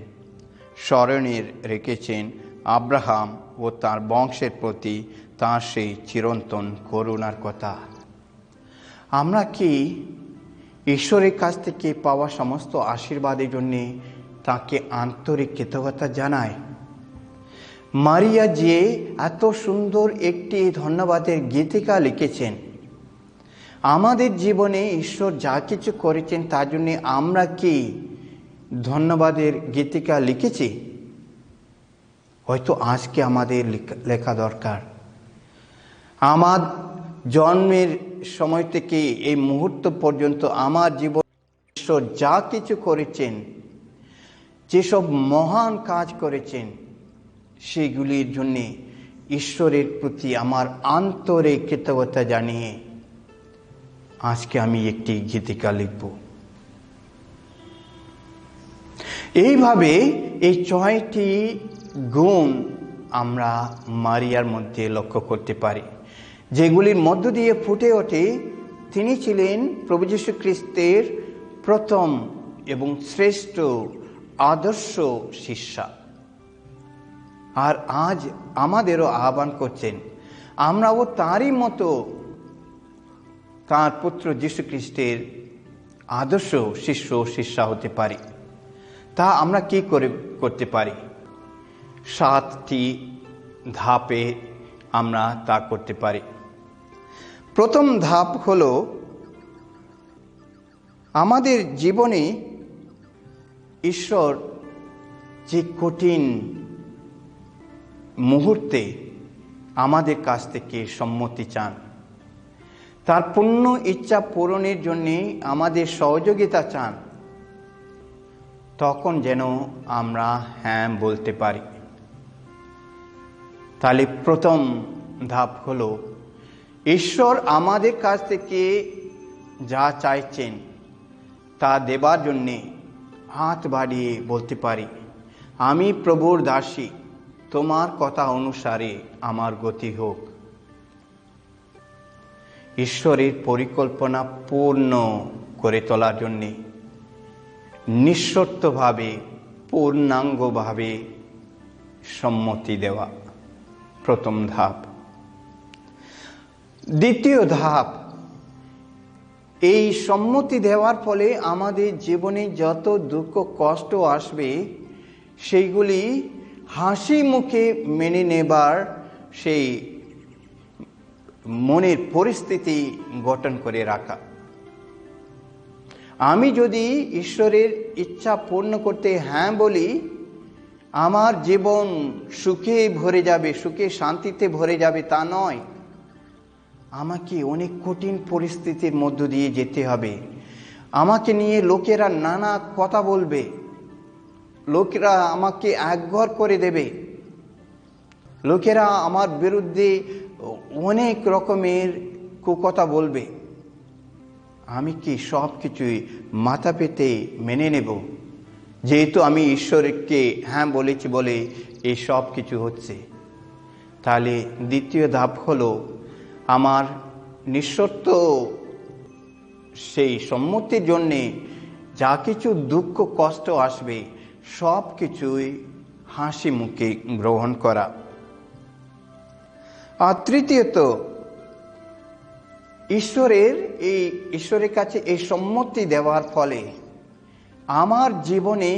স্মরণের রেখেছেন আব্রাহাম ও তার বংশের প্রতি তাঁর সেই চিরন্তন করুণার কথা। আমরা কি ঈশ্বরের কাছ থেকে পাওয়া সমস্ত আশীর্বাদের জন্যে তাকে আন্তরিক কৃতজ্ঞতা জানাই? মারিয়া যে এত সুন্দর একটি ধন্যবাদের গীতিকা লিখেছেন, আমাদের জীবনে ঈশ্বর যা কিছু করেছেন তার জন্যে আমরা কি ধন্যবাদের গীতিকা লিখেছি? হয়তো আজকে আমাদের লেখা দরকার। আমার জন্মের সময় থেকে এই মুহূর্ত পর্যন্ত আমার জীবন ঈশ্বর যা কিছু করেছেন, যেসব মহান কাজ করেছেন, সেগুলির জন্যে ঈশ্বরের প্রতি আমার আন্তরিক কৃতজ্ঞতা জানিয়ে আজকে আমি একটি গীতিকা লিখব। এইভাবে এই 6টি গুণ আমরা মারিয়ার মধ্যে লক্ষ্য করতে পারি, যেগুলির মধ্য দিয়ে ফুটে ওঠে তিনি ছিলেন প্রভু যীশু খ্রিস্টের প্রথম এবং শ্রেষ্ঠ আদর্শ শিষ্যা। আর আজ আমাদেরও আহ্বান করছেন আমরাও তারই মতো তাঁর পুত্র যীশু খ্রিস্টের আদর্শ শিষ্য শিষ্যা হতে পারি। তা আমরা কি করতে পারি? 7টি ধাপে আমরা তা করতে পারি। প্রথম ধাপ হলো, আমাদের জীবনে ঈশ্বর যে কঠিন মুহূর্তে আমাদের কাছ থেকে সম্মতি চান, তার পূর্ণ ইচ্ছা পূরণের জন্যে আমাদের সহযোগিতা চান, তখন যেন আমরা হ্যাঁ বলতে পারি। তাহলে প্রথম ধাপ হলো, ঈশ্বর আমাদের কাছ থেকে যা চাইছেন তা দেবার জন্যে হাত বাড়িয়ে বলতে পারি, আমি প্রভুর দাসী, তোমার কথা অনুসারে আমার গতি হোক। ঈশ্বরের পরিকল্পনা পূর্ণ করে তোলার জন্যে নিঃশর্তভাবে পূর্ণাঙ্গভাবে সম্মতি দেওয়া প্রথম ধাপ। দ্বিতীয় ধাপ, এই সম্মতি দেওয়ার ফলে আমাদের জীবনে যত দুঃখ কষ্ট আসবে সেইগুলি হাসি মুখে মেনে নেবার সেই মনের পরিস্থিতি গঠন করে রাখা। আমি যদি ঈশ্বরের ইচ্ছা পূর্ণ করতে হ্যাঁ বলি, আমার জীবন সুখে ভরে যাবে, সুখে শান্তিতে ভরে যাবে তা নয়। আমাকে অনেক কঠিন পরিস্থিতির মধ্য দিয়ে যেতে হবে। আমাকে নিয়ে লোকেরা নানা কথা বলবে, লোকেরা আমাকে একঘর করে দেবে, লোকেরা আমার বিরুদ্ধে অনেক রকমের কুকথা বলবে। আমি কি সব কিছুই মাথা পেতে মেনে নেব, যেহেতু আমি ঈশ্বরকে হ্যাঁ বলেছি বলে এই সব কিছু হচ্ছে? তাহলে দ্বিতীয় ধাপ হলো, আমার নিঃশর্ত সেই সম্মতির জন্যে যা কিছু দুঃখ কষ্ট আসবে সব কিছুই হাসি মুখে গ্রহণ করা। আর তৃতীয়ত, ঈশ্বরের কাছে এই সম্মতি দেওয়ার ফলে আমার জীবনে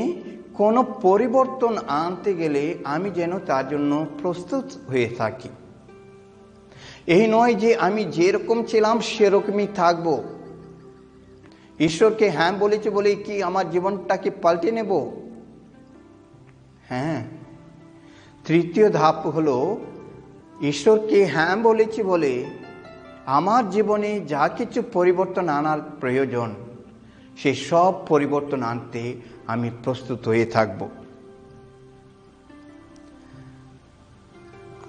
কোনো পরিবর্তন আনতে গেলে আমি যেন তার জন্য প্রস্তুত হয়ে থাকি। এই নয় যে আমি যেরকম ছিলাম সেরকমই থাকব। ঈশ্বরকে হ্যাঁ বলেছে বলে কি আমার জীবনটাকে পাল্টে নেব? হ্যাঁ। তৃতীয় ধাপ হলো, ঈশ্বরকে হ্যাঁ বলেছি বলে আমার জীবনে যা কিছু পরিবর্তন আনার প্রয়োজন সেই সব পরিবর্তন আনতে আমি প্রস্তুত হয়ে থাকব।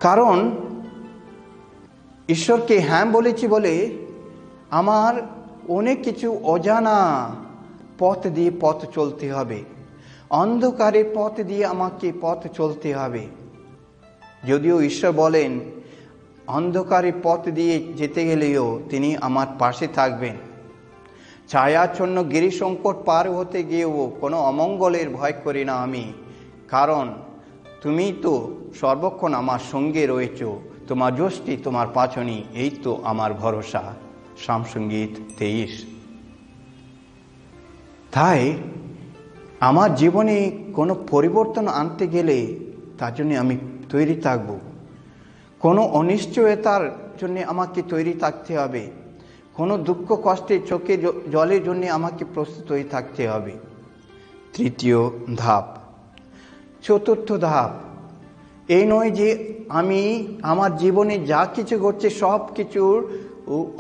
কারণ ঈশ্বরকে হ্যাঁ বলেছি বলে আমার অনেক কিছু অজানা পথ দিয়ে পথ চলতে হবে, অন্ধকারের পথ দিয়ে আমাকে পথ চলতে হবে। যদিও ঈশ্বর বলেন অন্ধকারের পথ দিয়ে যেতে গেলেও তিনি আমার পাশে থাকবেন। ছায়াচ্ছন্ন গিরি সংকট পার হতে গিয়েও কোনো অমঙ্গলের ভয় করি না আমি, কারণ তুমি তো সর্বক্ষণ আমার সঙ্গে রয়েছ, তোমার যষ্টি তোমার পাচনি, এই তো আমার ভরসা। সামসঙ্গীত 23। তাই আমার জীবনে কোনো পরিবর্তন আনতে গেলে তার জন্য আমি তৈরি থাকব। কোনো অনিশ্চয়তার জন্য আমাকে তৈরি থাকতে হবে, কোনো দুঃখ কষ্টে চোখে জলের জন্য আমাকে প্রস্তুত হয়ে থাকতে হবে। তৃতীয় ধাপ। চতুর্থ ধাপ, এই নয় যে আমি আমার জীবনে যা কিছু ঘটছে সব কিছুর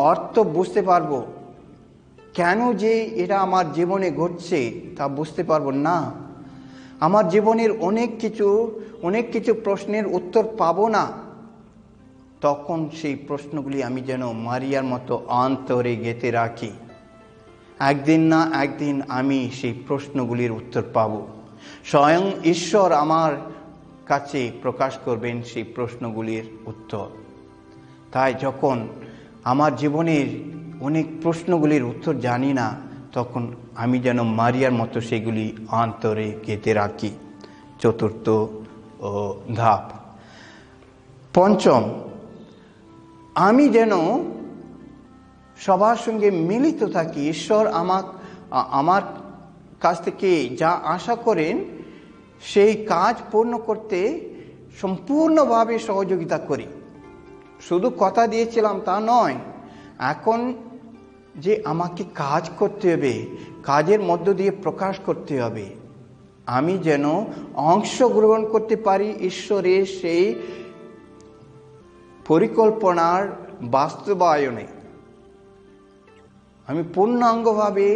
অর্থ বুঝতে পারবো, কেন যে এটা আমার জীবনে ঘটছে তা বুঝতে পারবো না। আমার জীবনের অনেক কিছু প্রশ্নের উত্তর পাবো না। তখন সেই প্রশ্নগুলি আমি যেন মারিয়ার মতো অন্তরে গেঁথে রাখি। একদিন না একদিন আমি সেই প্রশ্নগুলির উত্তর পাব। স্বয়ং ঈশ্বর আমার কাছে প্রকাশ করবেন সেই প্রশ্নগুলির উত্তর। তাই যখন আমার জীবনের অনেক প্রশ্নগুলির উত্তর জানি না, তখন আমি যেন মারিয়ার মতো সেগুলি অন্তরে গেঁথে রাখি। চতুর্থ ধাপ। পঞ্চম, আমি যেন সবার সঙ্গে মিলিত থাকি। ঈশ্বর আমার কাছ থেকে যা আশা করেন সেই কাজ পূর্ণ করতে সম্পূর্ণভাবে সহযোগিতা করি। শুধু কথা দিয়েছিলাম তা নয়, এখন যে আমাকে কাজ করতে হবে, কাজের মধ্য দিয়ে প্রকাশ করতে হবে। আমি যেন অংশগ্রহণ করতে পারি ঈশ্বরের সেই পরিকল্পনার বাস্তবায়নে। আমি পূর্ণাঙ্গভাবে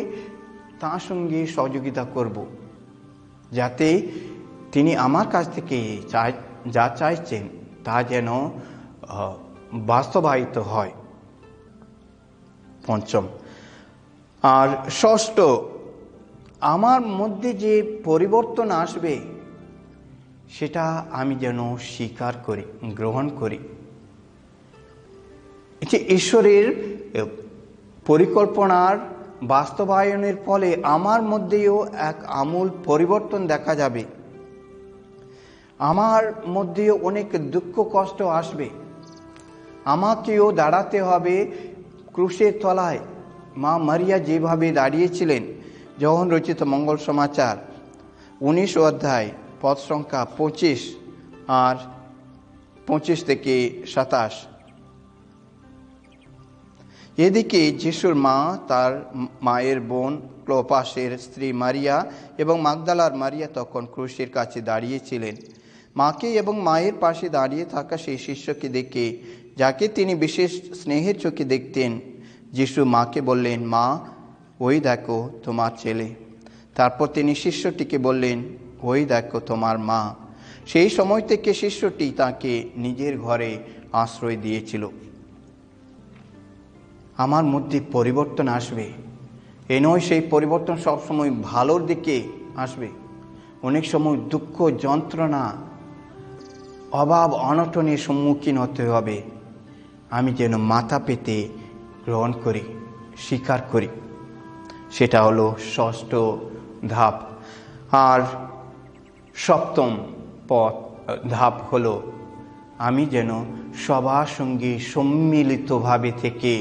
তার সঙ্গে সহযোগিতা করব, যাতে তিনি আমার কাছ থেকে যা চাইছেন তা যেন বাস্তবায়িত হয়। পঞ্চম। আর ষষ্ঠ, আমার মধ্যে যে পরিবর্তন আসবে সেটা আমি যেন স্বীকার করি, গ্রহণ করি। ঈশ্বরের পরিকল্পনার বাস্তবায়নের ফলে আমার মধ্যেও এক আমূল পরিবর্তন দেখা যাবে। আমার মধ্যেও অনেক দুঃখ কষ্ট আসবে, আমাকেও দাঁড়াতে হবে ক্রুশের তলায়। মা মারিয়া যেভাবে দাঁড়িয়েছিলেন, যোহন রচিত মঙ্গল সমাচার 19 অধ্যায় পদ সংখ্যা 25 আর 25 থেকে 27। এদিকে যিশুর মা, তার মায়ের বোন ক্লোপাসের স্ত্রী মারিয়া এবং মাগদালার মারিয়া তখন ক্রুশের কাছে দাঁড়িয়েছিলেন। মাকে এবং মায়ের পাশে দাঁড়িয়ে থাকা সেই শিষ্যকে দেখে, যাকে তিনি বিশেষ স্নেহের চোখে দেখতেন, যিশু মাকে বললেন, মা, ওই দেখো তোমার ছেলে। তারপর তিনি শিষ্যটিকে বললেন, ওই দেখো তোমার মা। সেই সময় থেকে শিষ্যটি তাকে নিজের ঘরে আশ্রয় দিয়েছিল। আমার মধ্যে পরিবর্তন আসবে, এ নয় সেই পরিবর্তন সবসময় ভালোর দিকে আসবে। অনেক সময় দুঃখ, যন্ত্রণা, অভাব অনটনের সম্মুখীন হতে হবে। আমি যেন মাথা পেতে গ্রহণ করি, স্বীকার করি। সেটা হলো ষষ্ঠ ধাপ। আর সপ্তম ধাপ হলো আমি যেন সবার সঙ্গে সম্মিলিতভাবে থেকে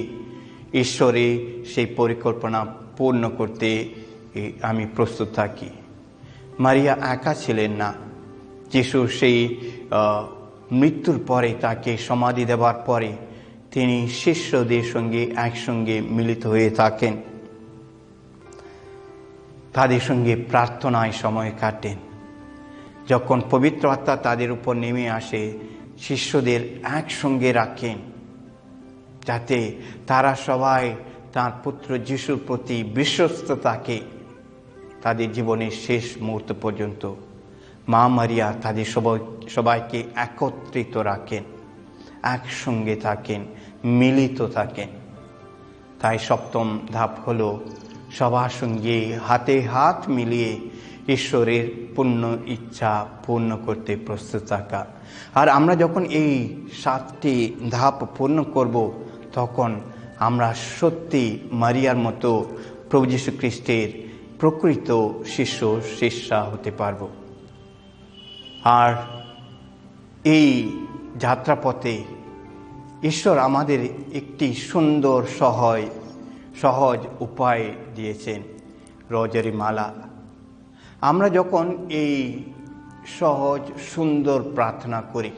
ঈশ্বরে সেই পরিকল্পনা পূর্ণ করতে আমি প্রস্তুত থাকি। মারিয়া একা ছিলেন না। যিশু সেই মৃত্যুর পরে, তাকে সমাধি দেওয়ার পরে তিনি শিষ্যদের সঙ্গে একসঙ্গে মিলিত হয়ে থাকেন, তাদের সঙ্গে প্রার্থনায় সময় কাটেন। যখন পবিত্র আত্মা তাদের উপর নেমে আসে, শিষ্যদের একসঙ্গে রাখেন যাতে তারা সবাই তার পুত্র যিশুর প্রতি বিশ্বস্ত থাকে তাদের জীবনের শেষ মুহূর্ত পর্যন্ত। মা মারিয়া তাদের সবাইকে একত্রিত রাখেন, একসঙ্গে থাকেন, মিলিত থাকেন। তাই সপ্তম ধাপ হলো সবার সঙ্গে হাতে হাত মিলিয়ে ঈশ্বরের পূর্ণ ইচ্ছা পূর্ণ করতে প্রস্তুত থাকা। আর আমরা যখন এই 7টি ধাপ পূর্ণ করব, তখন আমরা সত্যি মারিয়ার মতো প্রভু যীশু খ্রিস্টের প্রকৃত শিষ্য শিষ্যা হতে পারব। আর এই যাত্রাপথে ঈশ্বর আমাদের একটি সুন্দর সহজ উপায় দিয়েছেন, রোজারি মালা। আমরা যখন এই সহজ সুন্দর প্রার্থনা করি,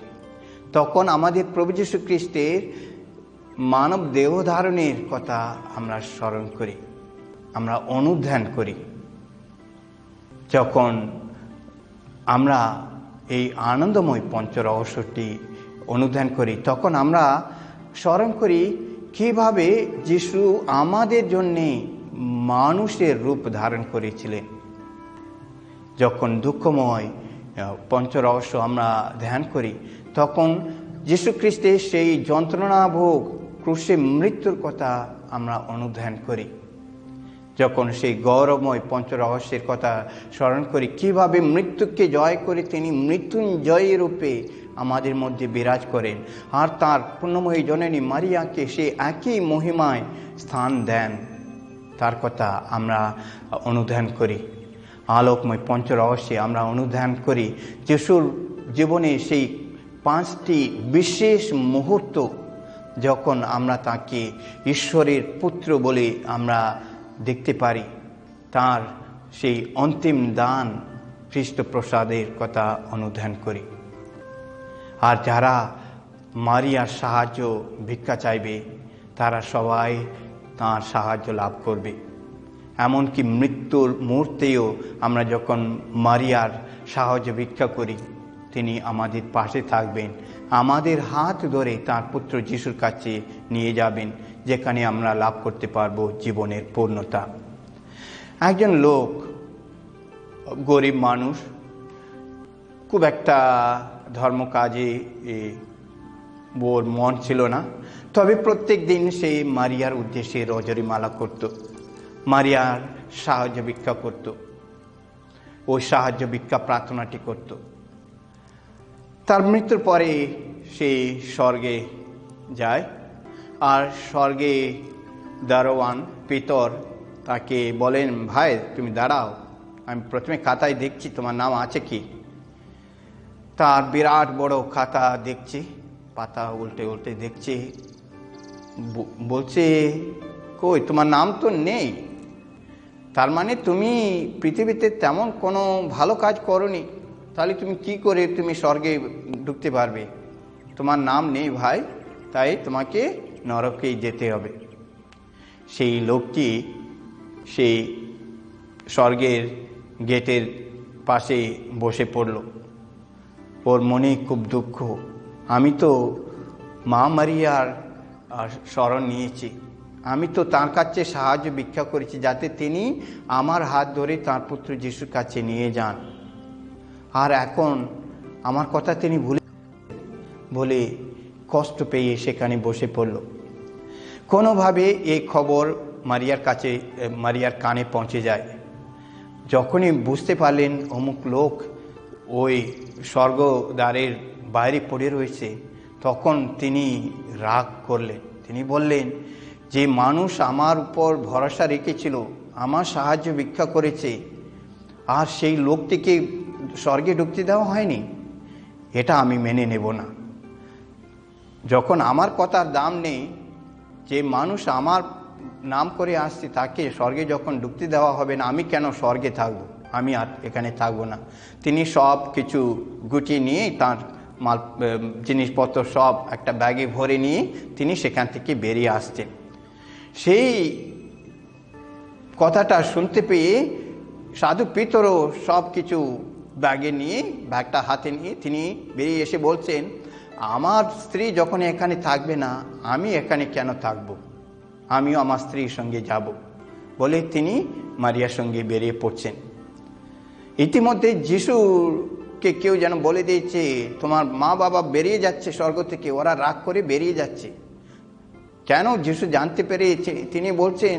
তখন আমাদের প্রভু যীশু খ্রিস্টের মানব দেহ ধারণের কথা আমরা স্মরণ করি, আমরা অনুধ্যান করি। যখন আমরা এই আনন্দময় পঞ্চরহস্যটি অনুধ্যান করি, তখন আমরা স্মরণ করি কিভাবে যিশু আমাদের জন্যে মানুষের রূপ ধারণ করেছিলেন। যখন দুঃখময় পঞ্চরহস্য আমরা ধ্যান করি, তখন যীশু খ্রিস্টের সেই যন্ত্রণা ভোগ, ক্রুশে মৃত্যুর কথা আমরা অনুধ্যান করি। যখন সেই গৌরবময় পঞ্চরহস্যের কথা স্মরণ করি, কিভাবে মৃত্যুকে জয় করে তিনি মৃত্যুঞ্জয়ী রূপে আমাদের মধ্যে বিরাজ করেন, আর তার পুণ্যময়ী জননী মারিয়াকে সে একই মহিমায় স্থান দেন, তার কথা আমরা অনুধ্যান করি। আলোকময় পঞ্চরহস্যে আমরা অনুধ্যান করি যিশুর জীবনে সেই 5টি বিশেষ মুহূর্ত, যখন আমরা তাকে ঈশ্বরের পুত্র বলে আমরা দেখতে পারি। তার সেই অন্তিম দান খ্রিস্ট প্রসাদের কথা অনুধ্যান করি। আর যারা মারিয়ার সাহায্য ভিক্ষা চাইবে, তারা সবাই তাঁর সাহায্য লাভ করবে। এমনকি মৃত্যুর মুহূর্তেও আমরা যখন মারিয়ার সাহায্য ভিক্ষা করি, তিনি আমাদের পাশে থাকবেন, আমাদের হাত ধরে তাঁর পুত্র যিশুর কাছে নিয়ে যাবেন, যেখানে আমরা লাভ করতে পারবো জীবনের পূর্ণতা। একজন লোক, গরিব মানুষ, খুব একটা ধর্মকাজে ওর মন ছিল না, তবে প্রত্যেক দিন সে মারিয়ার উদ্দেশ্যে রোজারি মালা করত, মারিয়ার সাহায্য ভিক্ষা করত, ওই সাহায্য ভিক্ষা প্রার্থনাটি করত। তার মৃত্যুর পরে সে স্বর্গে যায়, আর স্বর্গে দারোয়ান পিতর তাকে বলেন, ভাই তুমি দাঁড়াও, আমি প্রথমে খাতায় দেখছি তোমার নাম আছে কি। তার বিরাট বড় খাতা দেখছি, পাতা উল্টে উল্টে দেখছি, বলছে কই তোমার নাম তো নেই, তার মানে তুমি পৃথিবীতে তেমন কোনো ভালো কাজ করনি, তাহলে তুমি কি করে তুমি স্বর্গে ঢুকতে পারবে? তোমার নাম নেই ভাই, তাই তোমাকে নরকেই যেতে হবে। সেই লোকটি সেই স্বর্গের গেটের পাশে বসে পড়ল। ওর মনে খুব দুঃখ, আমি তো মা মারিয়ার শরণ নিয়েছি, আমি তো তার কাছে সাহায্য ভিক্ষা করেছি যাতে তিনি আমার হাত ধরে তার পুত্র যিশুর কাছে নিয়ে যান, আর এখন আমার কথা তিনি বলে কষ্ট পেয়ে সেখানে বসে পড়ল। কোনোভাবে এই খবর মারিয়ার কানে পৌঁছে যায়। যখনই বুঝতে পারলেন অমুক লোক ওই স্বর্গদ্বারের বাইরে পড়ে রয়েছে, তখন তিনি রাগ করলেন। তিনি বললেন, যে মানুষ আমার উপর ভরসা রেখেছিল, আমার সাহায্য ভিক্ষা করেছে, আর সেই লোকটিকে স্বর্গে ঢুকতে দেওয়া হয়নি, এটা আমি মেনে নেব না। যখন আমার কথার দাম নেই, যে মানুষ আমার নাম করে আসছে তাকে স্বর্গে যখন ঢুকতে দেওয়া হবে না, আমি কেন স্বর্গে থাকবো? আমি আর এখানে থাকবো না। তিনি সব কিছু গুটিয়ে নিয়ে, তার মাল জিনিসপত্র সব একটা ব্যাগে ভরে নিয়ে তিনি সেখান থেকে বেরিয়ে আসছেন। সেই কথাটা শুনতে পেয়ে সাধু পিতরও সব কিছু ব্যাগে নিয়ে, ব্যাগটা হাতে নিয়ে তিনি বেরিয়ে এসে বলছেন, আমার স্ত্রী যখন এখানে থাকবে না, আমি এখানে কেন থাকব? আমিও আমার স্ত্রীর সঙ্গে যাব বলে তিনি মারিয়ার সঙ্গে বেরিয়ে পড়ছেন। ইতিমধ্যে যিশুকে কেউ যেন বলে দিয়েছে, তোমার মা বাবা বেরিয়ে যাচ্ছে স্বর্গ থেকে, ওরা রাগ করে বেরিয়ে যাচ্ছে। কেন? যিশু জানতে পেরেছে। তিনি বলছেন,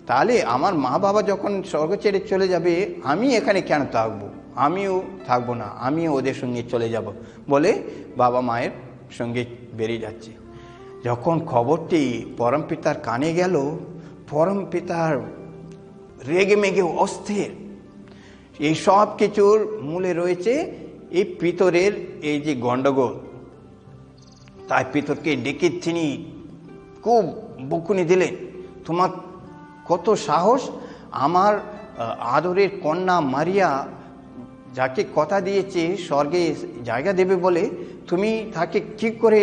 তাহলে আমার মা বাবা যখন স্বর্গ ছেড়ে চলে যাবে, আমি এখানে কেন থাকবো? আমিও থাকবো না, আমিও ওদের সঙ্গে চলে যাব বলে বাবা মায়ের সঙ্গে বেরিয়ে যাচ্ছে। যখন খবরটি পরমপিতার কানে গেল, পরমপিতার রেগে মেগে অস্থির। এই সব কিছুর মূলে রয়েছে এই পিতরের এই যে গণ্ডগোল। তাই পিতরকে ডেকে তিনি খুব বকুনি দিলেন, তোমার কত সাহস! আমার আদরের কন্যা মারিয়া, যাকে কথা দিয়েছে স্বর্গে জায়গা দেবে বলে, তুমি তাকে কি করে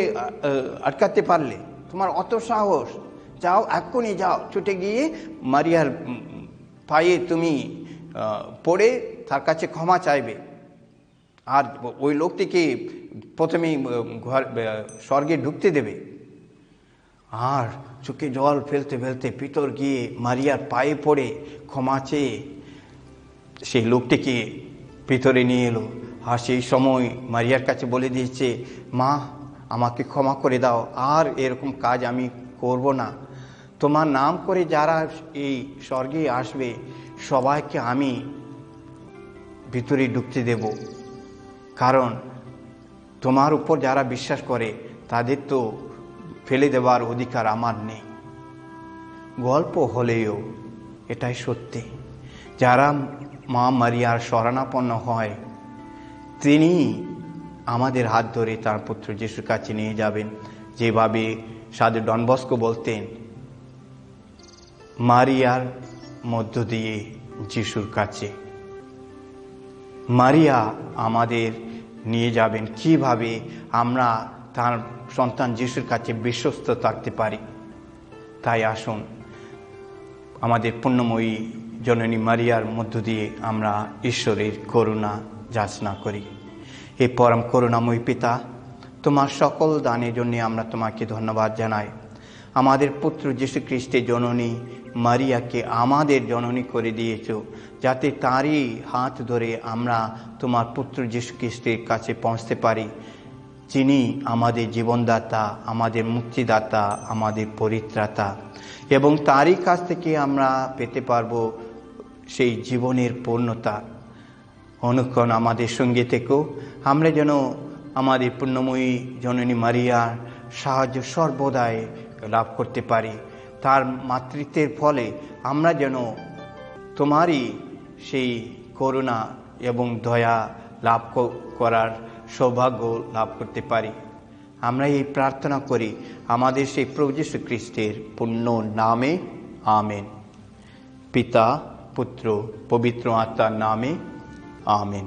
আটকাতে পারলে? তোমার অত সাহস! যাও, এক্ষুনি যাও, ছুটে গিয়ে মারিয়ার পায়ে তুমি পড়ে তার কাছে ক্ষমা চাইবে, আর ওই লোকটিকে প্রথমেই ঘর স্বর্গে ঢুকতে দেবে। আর চোখে জল ফেলতে ফেলতে পিতর গিয়ে মারিয়ার পায়ে পড়ে ক্ষমা চেয়ে সেই লোকটিকে ভিতরে নিয়ে এলো। আর সেই সময় মারিয়ার কাছে বলে দিয়েছে, মা, আমাকে ক্ষমা করে দাও, আর এরকম কাজ আমি করব না। তোমার নাম করে যারা এই স্বর্গে আসবে, সবাইকে আমি ভিতরে ঢুকতে দেব, কারণ তোমার উপর যারা বিশ্বাস করে তাদের তো ফেলে দেওয়ার অধিকার আমার নেই। গল্প হলেও এটাই সত্যি। যারা মা মারিয়ার শরণাপন্ন হয়, তিনি আমাদের হাত ধরে তার পুত্র যিশুর কাছে নিয়ে যাবেন। যেভাবে সাধু ডন বস্কো বলতেন, মারিয়ার মধ্য দিয়ে যিশুর কাছে। মারিয়া আমাদের নিয়ে যাবেন কিভাবে আমরা তার সন্তান যিশুর কাছে বিশ্বস্ত থাকতে পারি। তাই আসুন, আমাদের পুণ্যময়ী জননী মারিয়ার মধ্য দিয়ে আমরা ঈশ্বরের করুণা যাচনা করি। হে পরম করুণাময়ী পিতা, তোমার সকল দানের জন্য আমরা তোমাকে ধন্যবাদ জানাই। আমাদের পুত্র যীশু খ্রিস্টের জননী মারিয়াকে আমাদের জননী করে দিয়েছ, যাতে তারই হাত ধরে আমরা তোমার পুত্র যীশু খ্রিস্টের কাছে পৌঁছতে পারি, যিনি আমাদের জীবনদাতা, আমাদের মুক্তিদাতা, আমাদের পরিত্রাতা, এবং তারই কাছ থেকে আমরা পেতে পারবো সেই জীবনের পূর্ণতা। অনুক্ষণ আমাদের সঙ্গে থেকেও আমরা যেন আমাদের পুণ্যময়ী জননী মারিয়ার সাহায্য সর্বদাই লাভ করতে পারি। তার মাতৃত্বের ফলে আমরা যেন তোমারই সেই করুণা এবং দয়া লাভ করার সৌভাগ্য লাভ করতে পারি। আমরা এই প্রার্থনা করি আমাদের সেই প্রভু যীশু খ্রিস্টের পুণ্য নামে, আমেন। পিতা, পুত্র, পবিত্র আত্মার নামে, আমেন।